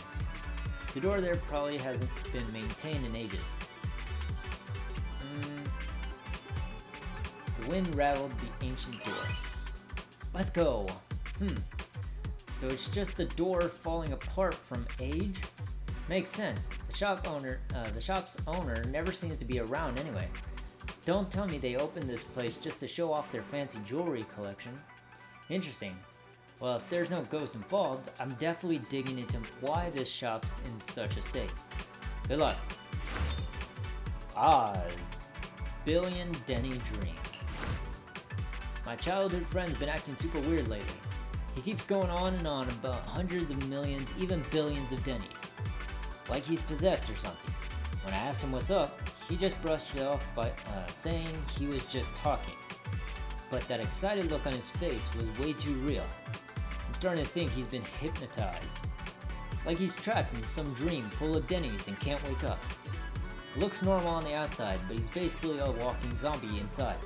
Speaker 1: The door there probably hasn't been maintained in ages. The wind rattled the ancient door. Let's go! So So it's just the door falling apart from age? Makes sense. The shop's owner never seems to be around anyway. Don't tell me they opened this place just to show off their fancy jewelry collection. Interesting. Well, if there's no ghost involved, I'm definitely digging into why this shop's in such a state. Good luck. Oz. Billion Denny Dream. My childhood friend's been acting super weird lately. He keeps going on and on about hundreds of millions, even billions of Denny's. Like he's possessed or something. When I asked him what's up, he just brushed it off by saying he was just talking. But that excited look on his face was way too real. I'm starting to think he's been hypnotized. Like he's trapped in some dream full of Denny's and can't wake up. Looks normal on the outside, but he's basically a walking zombie inside.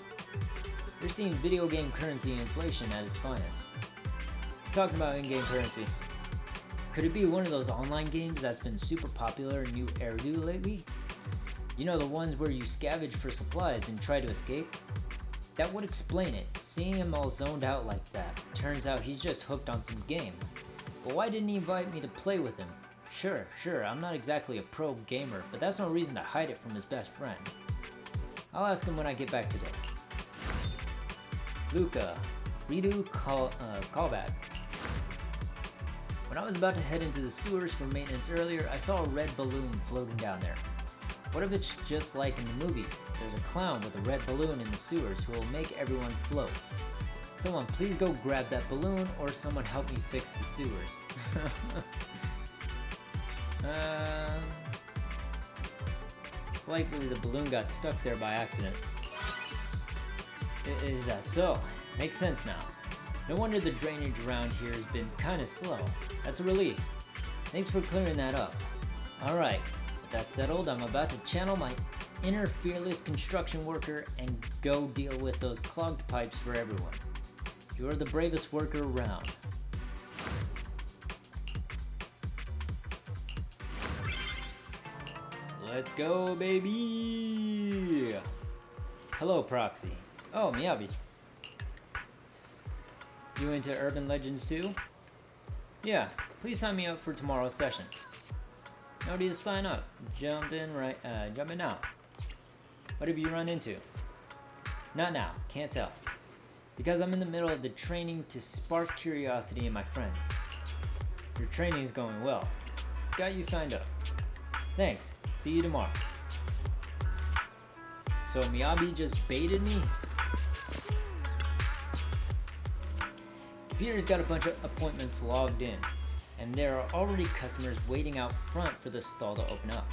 Speaker 1: We're seeing video game currency inflation at its finest. He's talking about in-game currency. Could it be one of those online games that's been super popular in New Ridu lately? You know, the ones where you scavenge for supplies and try to escape? That would explain it. Seeing him all zoned out like that, turns out he's just hooked on some game. But why didn't he invite me to play with him? Sure, I'm not exactly a pro gamer, but that's no reason to hide it from his best friend. I'll ask him when I get back today. Luca, Ridu callback. When I was about to head into the sewers for maintenance earlier, I saw a red balloon floating down there. What if it's just like in the movies? There's a clown with a red balloon in the sewers who will make everyone float. Someone please go grab that balloon, or someone help me fix the sewers. It's likely the balloon got stuck there by accident. Is that so? Makes sense now. No wonder the drainage around here has been kinda slow. That's a relief. Thanks for clearing that up. Alright, with that settled, I'm about to channel my inner fearless construction worker and go deal with those clogged pipes for everyone. You're the bravest worker around. Let's go, baby! Hello, Proxy. Oh, Miyabi. You into urban legends too? Yeah, please sign me up for tomorrow's session. No need to sign up. Jump in now. What have you run into? Not now, can't tell. Because I'm in the middle of the training to spark curiosity in my friends. Your training's going well. Got you signed up. Thanks. See you tomorrow. So Miyabi just baited me? Computer's got a bunch of appointments logged in, and there are already customers waiting out front for the stall to open up.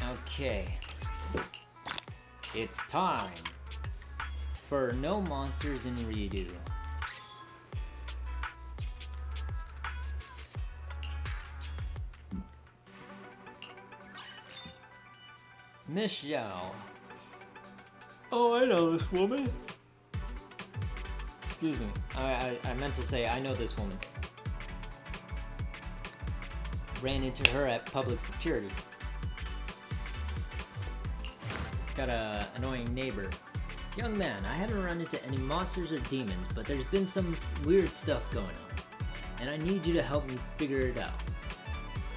Speaker 1: Okay. It's time for No Monsters in Ridu. Miss Xiao. Oh, I know this woman. Excuse me. I meant to say I know this woman. Ran into her at public security. She's got a annoying neighbor. Young man, I haven't run into any monsters or demons, but there's been some weird stuff going on, and I need you to help me figure it out.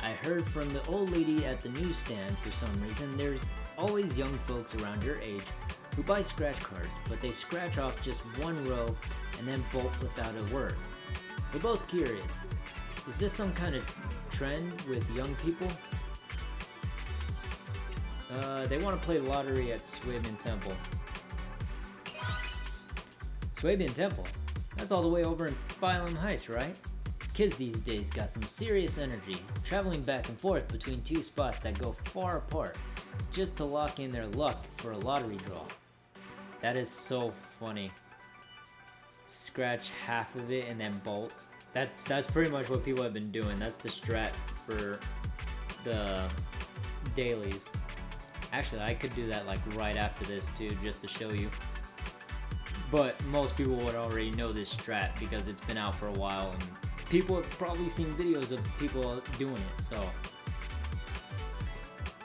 Speaker 1: I heard from the old lady at the newsstand for some reason there's always young folks around your age who buy scratch cards, but they scratch off just one row and then bolt without a word. We're both curious. Is this some kind of trend with young people? They want to play lottery at Swabian Temple. Swabian Temple? That's all the way over in Phylum Heights, right? Kids these days got some serious energy, traveling back and forth between two spots that go far apart, just to lock in their luck for a lottery draw. That is so funny. Scratch half of it and then bolt. That's pretty much what people have been doing. That's the strat for the dailies. Actually, I could do that like right after this too, just to show you. But most people would already know this strat because it's been out for a while and people have probably seen videos of people doing it, so.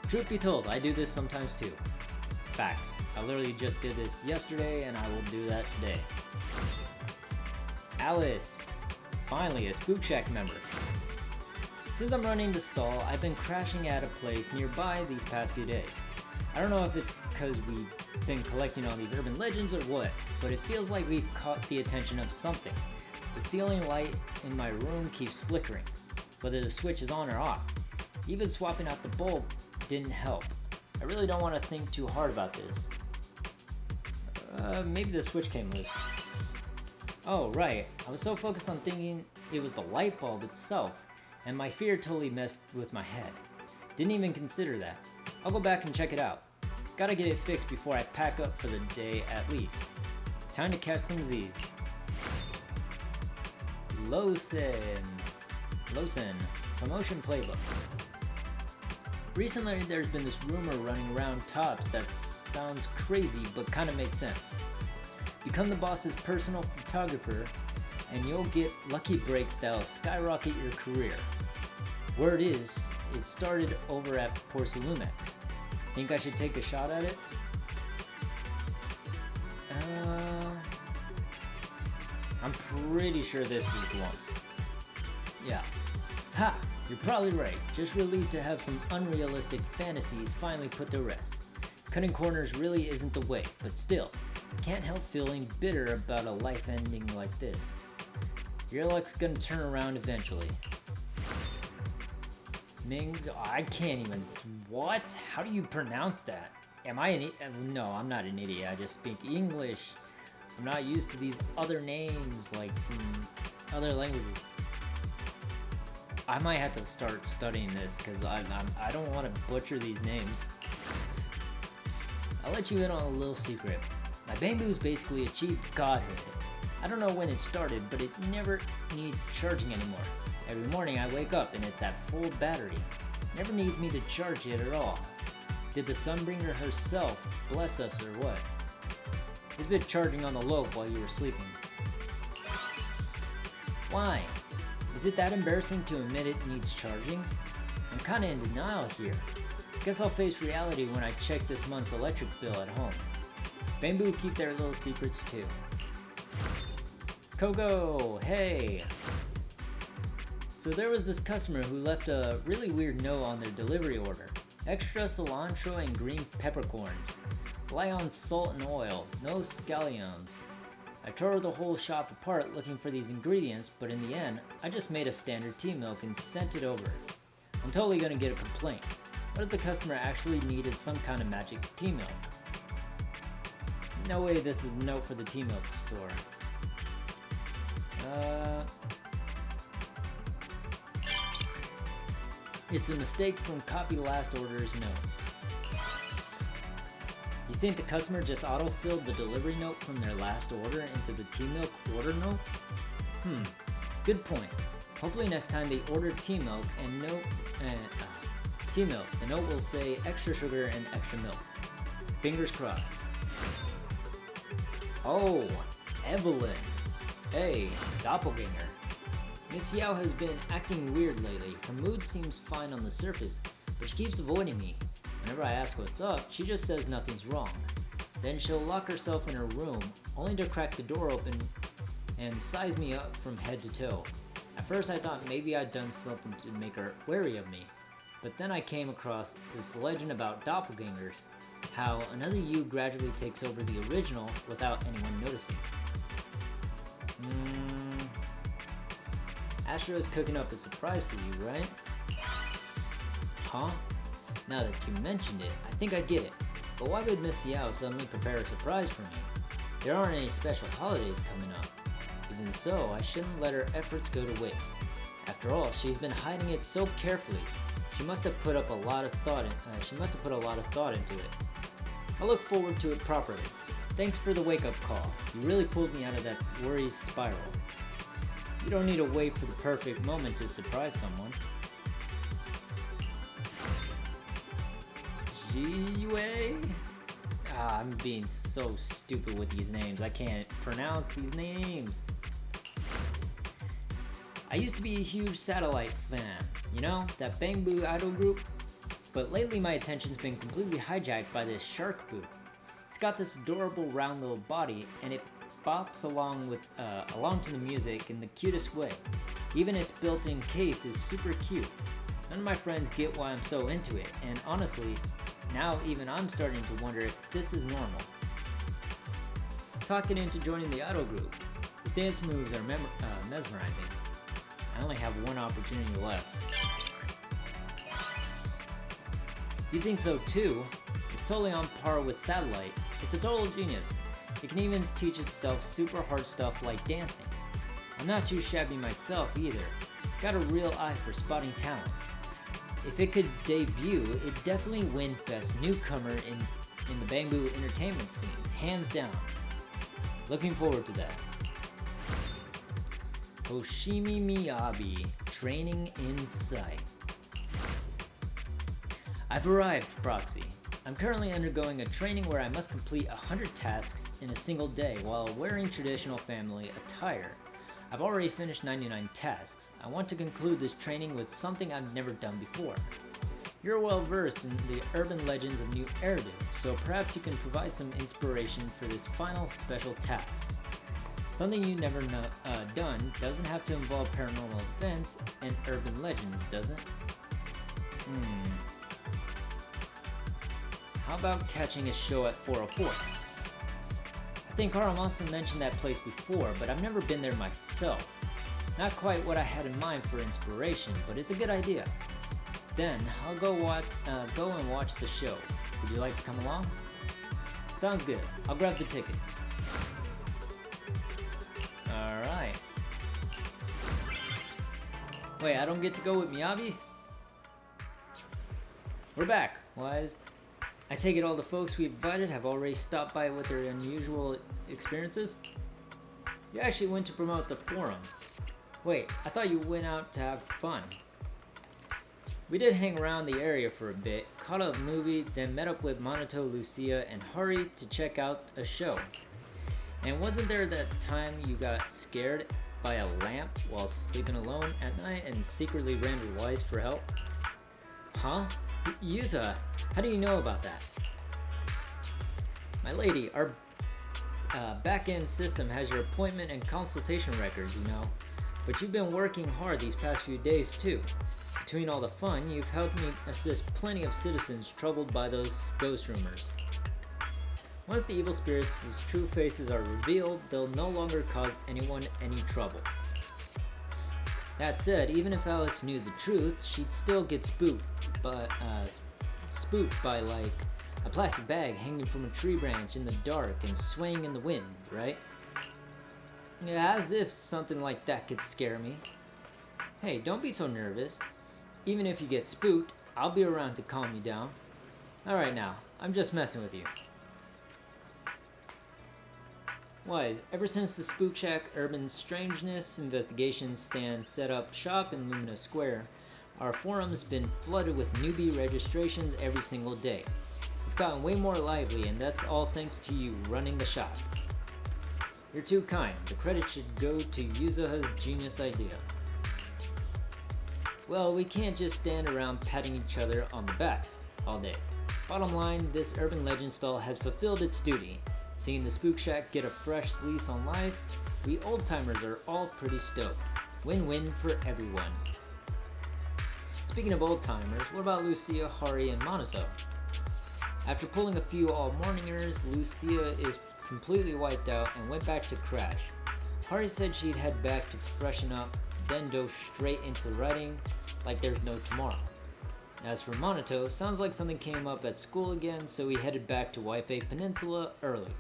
Speaker 1: Truth be told, I do this sometimes too. Facts. I literally just did this yesterday and I will do that today. Alice! Finally, a Spook Shack member. Since I'm running the stall, I've been crashing at a place nearby these past few days. I don't know if it's because we've been collecting all these urban legends or what, but it feels like we've caught the attention of something. The ceiling light in my room keeps flickering, whether the switch is on or off. Even swapping out the bulb didn't help. I really don't want to think too hard about this. Maybe the switch came loose. Oh, right. I was so focused on thinking it was the light bulb itself, and my fear totally messed with my head. Didn't even consider that. I'll go back and check it out. Gotta get it fixed before I pack up for the day at least. Time to catch some Z's. Losen. Promotion Playbook. Recently, there's been this rumor running around Tops that sounds crazy but kind of makes sense. Become the boss's personal photographer and you'll get lucky breaks that'll skyrocket your career. Word is, it started over at Porcelumex. Think I should take a shot at it? I'm pretty sure this is the one. Yeah. Ha! You're probably right. Just relieved to have some unrealistic fantasies finally put to rest. Cutting corners really isn't the way, but still, can't help feeling bitter about a life ending like this. Your luck's gonna turn around eventually. Mings, I can't even. What? How do you pronounce that? Am I an idiot? No, I'm not an idiot. I just speak English. I'm not used to these other names, like from other languages. I might have to start studying this because I don't want to butcher these names. I'll let you in on a little secret. My bamboo's basically achieved godhood. I don't know when it started, but it never needs charging anymore. Every morning I wake up and it's at full battery. Never needs me to charge it at all. Did the Sunbringer herself bless us or what? It's been charging on the low while you were sleeping. Why? Is it that embarrassing to admit it needs charging? I'm kinda in denial here. Guess I'll face reality when I check this month's electric bill at home. Bamboo keep their little secrets too. Kogo, hey! So there was this customer who left a really weird note on their delivery order. Extra cilantro and green peppercorns. Light on salt and oil, no scallions. I tore the whole shop apart looking for these ingredients, but in the end, I just made a standard tea milk and sent it over. I'm totally gonna get a complaint. What if the customer actually needed some kind of magic tea milk? No way this is a note for the tea milk store. It's a mistake from copy last order's note. You think the customer just auto-filled the delivery note from their last order into the tea milk order note? Good point. Hopefully next time they order tea milk the note will say extra sugar and extra milk. Fingers crossed. Oh, Evelyn. Hey, doppelganger. Miss Yao has been acting weird lately. Her mood seems fine on the surface, but she keeps avoiding me. Whenever I ask what's up, she just says nothing's wrong. Then she'll lock herself in her room, only to crack the door open and size me up from head to toe. At first I thought maybe I'd done something to make her wary of me, but then I came across this legend about doppelgangers, how another you gradually takes over the original without anyone noticing. Astro's cooking up a surprise for you, right? Huh? Now that you mentioned it, I think I get it. But why would Miss Yao suddenly prepare a surprise for me? There aren't any special holidays coming up. Even so, I shouldn't let her efforts go to waste. After all, she's been hiding it so carefully. She must have put a lot of thought into it. I look forward to it properly. Thanks for the wake-up call. You really pulled me out of that worry spiral. You don't need to wait for the perfect moment to surprise someone. Jiwei? I'm being so stupid with these names. I can't pronounce these names. I used to be a huge Satellite fan. You know, that Bamboo idol group? But lately my attention's been completely hijacked by this shark boot. It's got this adorable round little body, and it bops along to the music in the cutest way. Even its built-in case is super cute. None of my friends get why I'm so into it, and honestly, now even I'm starting to wonder if this is normal. Talking into joining the idol group. His dance moves are mesmerizing. I only have one opportunity left. You think so too? It's totally on par with Satellite. It's a total genius. It can even teach itself super hard stuff like dancing. I'm not too shabby myself either. Got a real eye for spotting talent. If it could debut, it'd definitely win Best Newcomer in the Bamboo entertainment scene, hands down. Looking forward to that. Hoshimi Miyabi, training in sight. I've arrived, Proxy. I'm currently undergoing a training where I must complete 100 tasks in a single day while wearing traditional family attire. I've already finished 99 tasks. I want to conclude this training with something I've never done before. You're well versed in the urban legends of New Eridu, so perhaps you can provide some inspiration for this final special task. Something you've never done doesn't have to involve paranormal events and urban legends, does it? How about catching a show at 404? I think Carl must have mentioned that place before, but I've never been there myself. Not quite what I had in mind for inspiration, but it's a good idea. Then, I'll go and watch the show. Would you like to come along? Sounds good. I'll grab the tickets. Alright. Wait, I don't get to go with Miyabi? We're back, Wise. I take it all the folks we invited have already stopped by with their unusual experiences? You actually went to promote the forum. Wait, I thought you went out to have fun. We did hang around the area for a bit, caught a movie, then met up with Monato, Lucia, and Hari to check out a show. And wasn't there that time you got scared by a lamp while sleeping alone at night and secretly ran to Wise for help? Huh? Yuza, how do you know about that? My lady, our back-end system has your appointment and consultation records, you know. But you've been working hard these past few days too. Between all the fun, you've helped me assist plenty of citizens troubled by those ghost rumors. Once the evil spirits' true faces are revealed, they'll no longer cause anyone any trouble. That said, even if Alice knew the truth, she'd still get spooked by like a plastic bag hanging from a tree branch in the dark and swaying in the wind, right? Yeah, as if something like that could scare me. Hey, don't be so nervous. Even if you get spooked, I'll be around to calm you down. Alright now, I'm just messing with you. Wise, ever since the Spook Shack Urban Strangeness Investigation stand set up shop in Lumina Square, our forum's been flooded with newbie registrations every single day. It's gotten way more lively, and that's all thanks to you running the shop. You're too kind. The credit should go to Yuzuha's genius idea. Well, we can't just stand around patting each other on the back all day. Bottom line, this urban legend stall has fulfilled its duty. Seeing the Spook Shack get a fresh lease on life, we old-timers are all pretty stoked. Win-win for everyone. Speaking of old-timers, what about Lucia, Hari, and Monato? After pulling a few all-morningers, Lucia is completely wiped out and went back to crash. Hari said she'd head back to freshen up, then dove straight into writing like there's no tomorrow. As for Monato, sounds like something came up at school again, so he headed back to Waifei Peninsula early.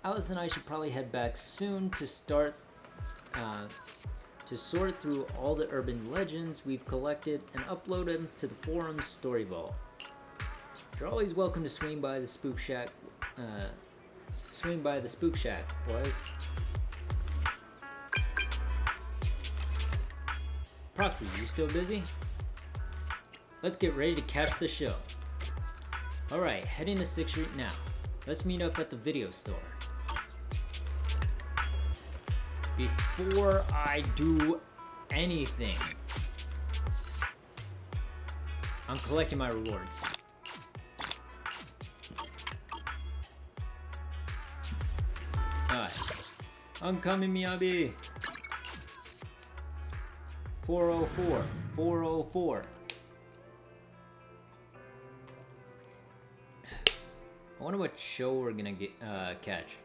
Speaker 1: Alice and I should probably head back soon to sort through all the urban legends we've collected and upload them to the forum's story vault. You're always welcome to swing by the Spook Shack, boys. Proxy, you still busy? Let's get ready to catch the show. Alright, heading to 6th Street now. Let's meet up at the video store. Before I do anything, I'm collecting my rewards. Alright. I'm coming, Miyabi. 404. 404. I wonder what show we're gonna get catch.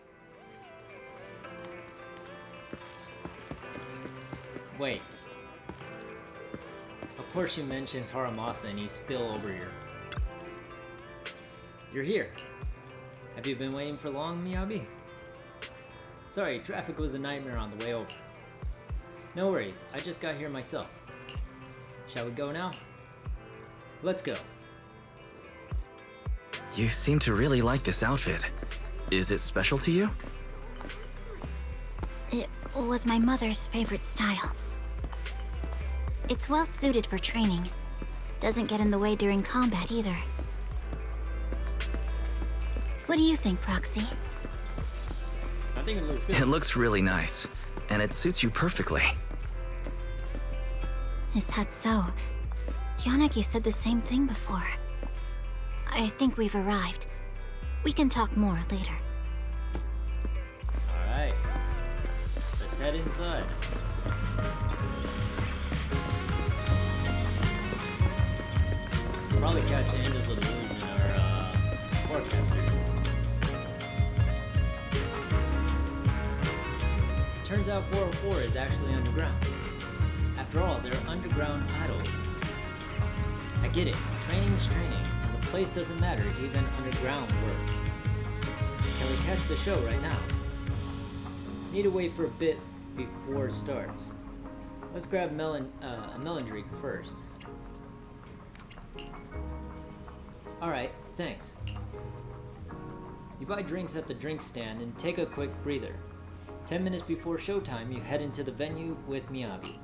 Speaker 1: Wait. Of course she mentions Haramasa and he's still over here. You're here. Have you been waiting for long, Miyabi? Sorry, traffic was a nightmare on the way over. No worries, I just got here myself. Shall we go now? Let's go.
Speaker 2: You seem to really like this outfit. Is it special to you?
Speaker 3: It was my mother's favorite style. It's well suited for training. Doesn't get in the way during combat either. What do you think, Proxy?
Speaker 1: I think it looks good.
Speaker 2: It looks really nice, and it suits you perfectly.
Speaker 3: Is that so? Yanagi said the same thing before. I think we've arrived. We can talk more later.
Speaker 1: Alright. Let's head inside. Probably catch Angels of the Illusion or forecasters. Turns out 404 is actually underground. After all, they're underground idols. I get it. Training's training, and the place doesn't matter, even underground works. Can we catch the show right now? Need to wait for a bit before it starts. Let's grab a melon drink first. Alright, thanks. You buy drinks at the drink stand and take a quick breather. 10 minutes before showtime, you head into the venue with Miyabi.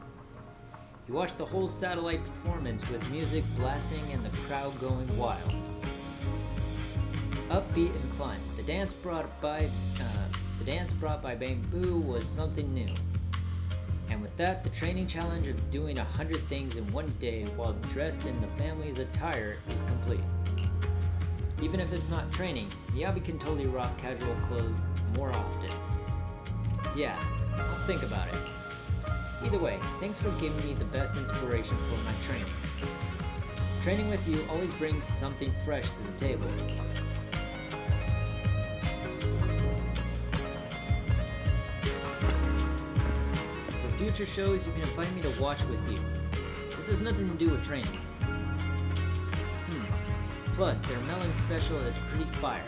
Speaker 1: You watch the whole satellite performance with music blasting and the crowd going wild. Upbeat and fun, the dance brought by Bamboo was something new. And with that, the training challenge of doing 100 things in one day while dressed in the family's attire is complete. Even if it's not training, Miyabi can totally rock casual clothes more often. Yeah, I'll think about it. Either way, thanks for giving me the best inspiration for my training. Training with you always brings something fresh to the table. For future shows, you can invite me to watch with you. This has nothing to do with training. Plus, their melon special is pretty fire.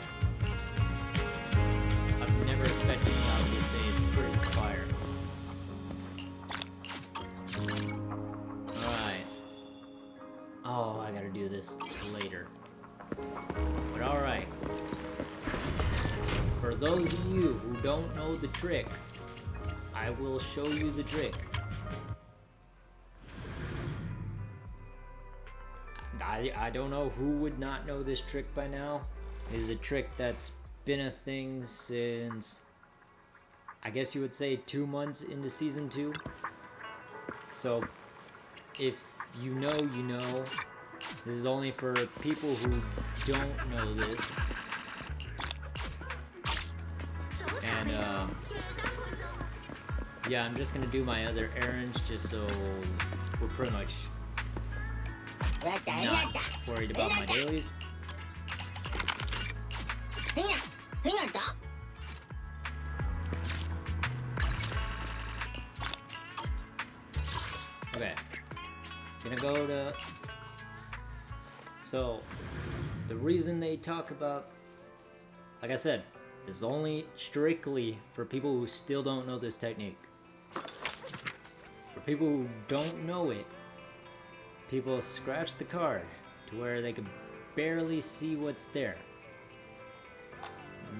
Speaker 1: I've never expected Miyabi to say it's pretty fire. Alright. Oh, I gotta do this later. But alright. For those of you who don't know the trick, I will show you the trick. I don't know who would not know this trick by now. It is a trick that's been a thing since, I guess you would say, 2 months into season 2. So, if you know, you know. This is only for people who don't know this. And, yeah, I'm just gonna do my other errands just so we're pretty much not worried about my dailies. Okay. Gonna go to... So, the reason they talk about... Like I said, this is only strictly for people who still don't know this technique. For people who don't know it, people scratch the card to where they can barely see what's there.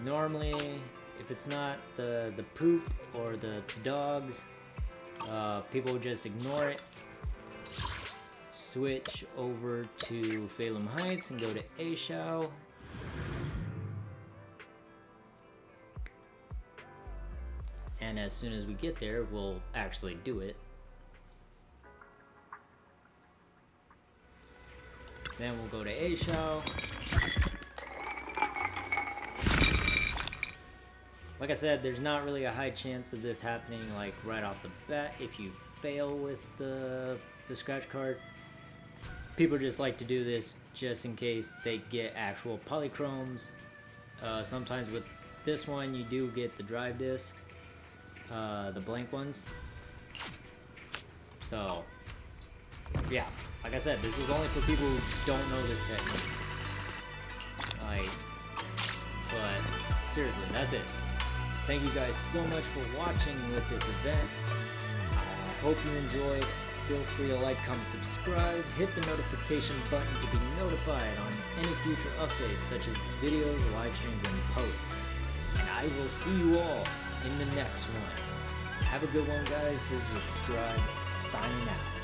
Speaker 1: Normally, if it's not the poop or the dogs, people just ignore it. Switch over to Phalem Heights and go to Aishao. And as soon as we get there, we'll actually do it. Then we'll go to Aishao. like I said, there's not really a high chance of this happening like right off the bat if you fail with the scratch card. People just like to do this just in case they get actual polychromes. Sometimes with this one you do get the drive discs, the blank ones. So yeah, like I said, this was only for people who don't know this technique. Like, but seriously, that's it. Thank you guys so much for watching with this event. I hope you enjoyed. Feel free to like, comment, subscribe, hit the notification button to be notified on any future updates such as videos, live streams, and posts. And I will see you all in the next one. Have a good one, guys. This is Scribe signing out.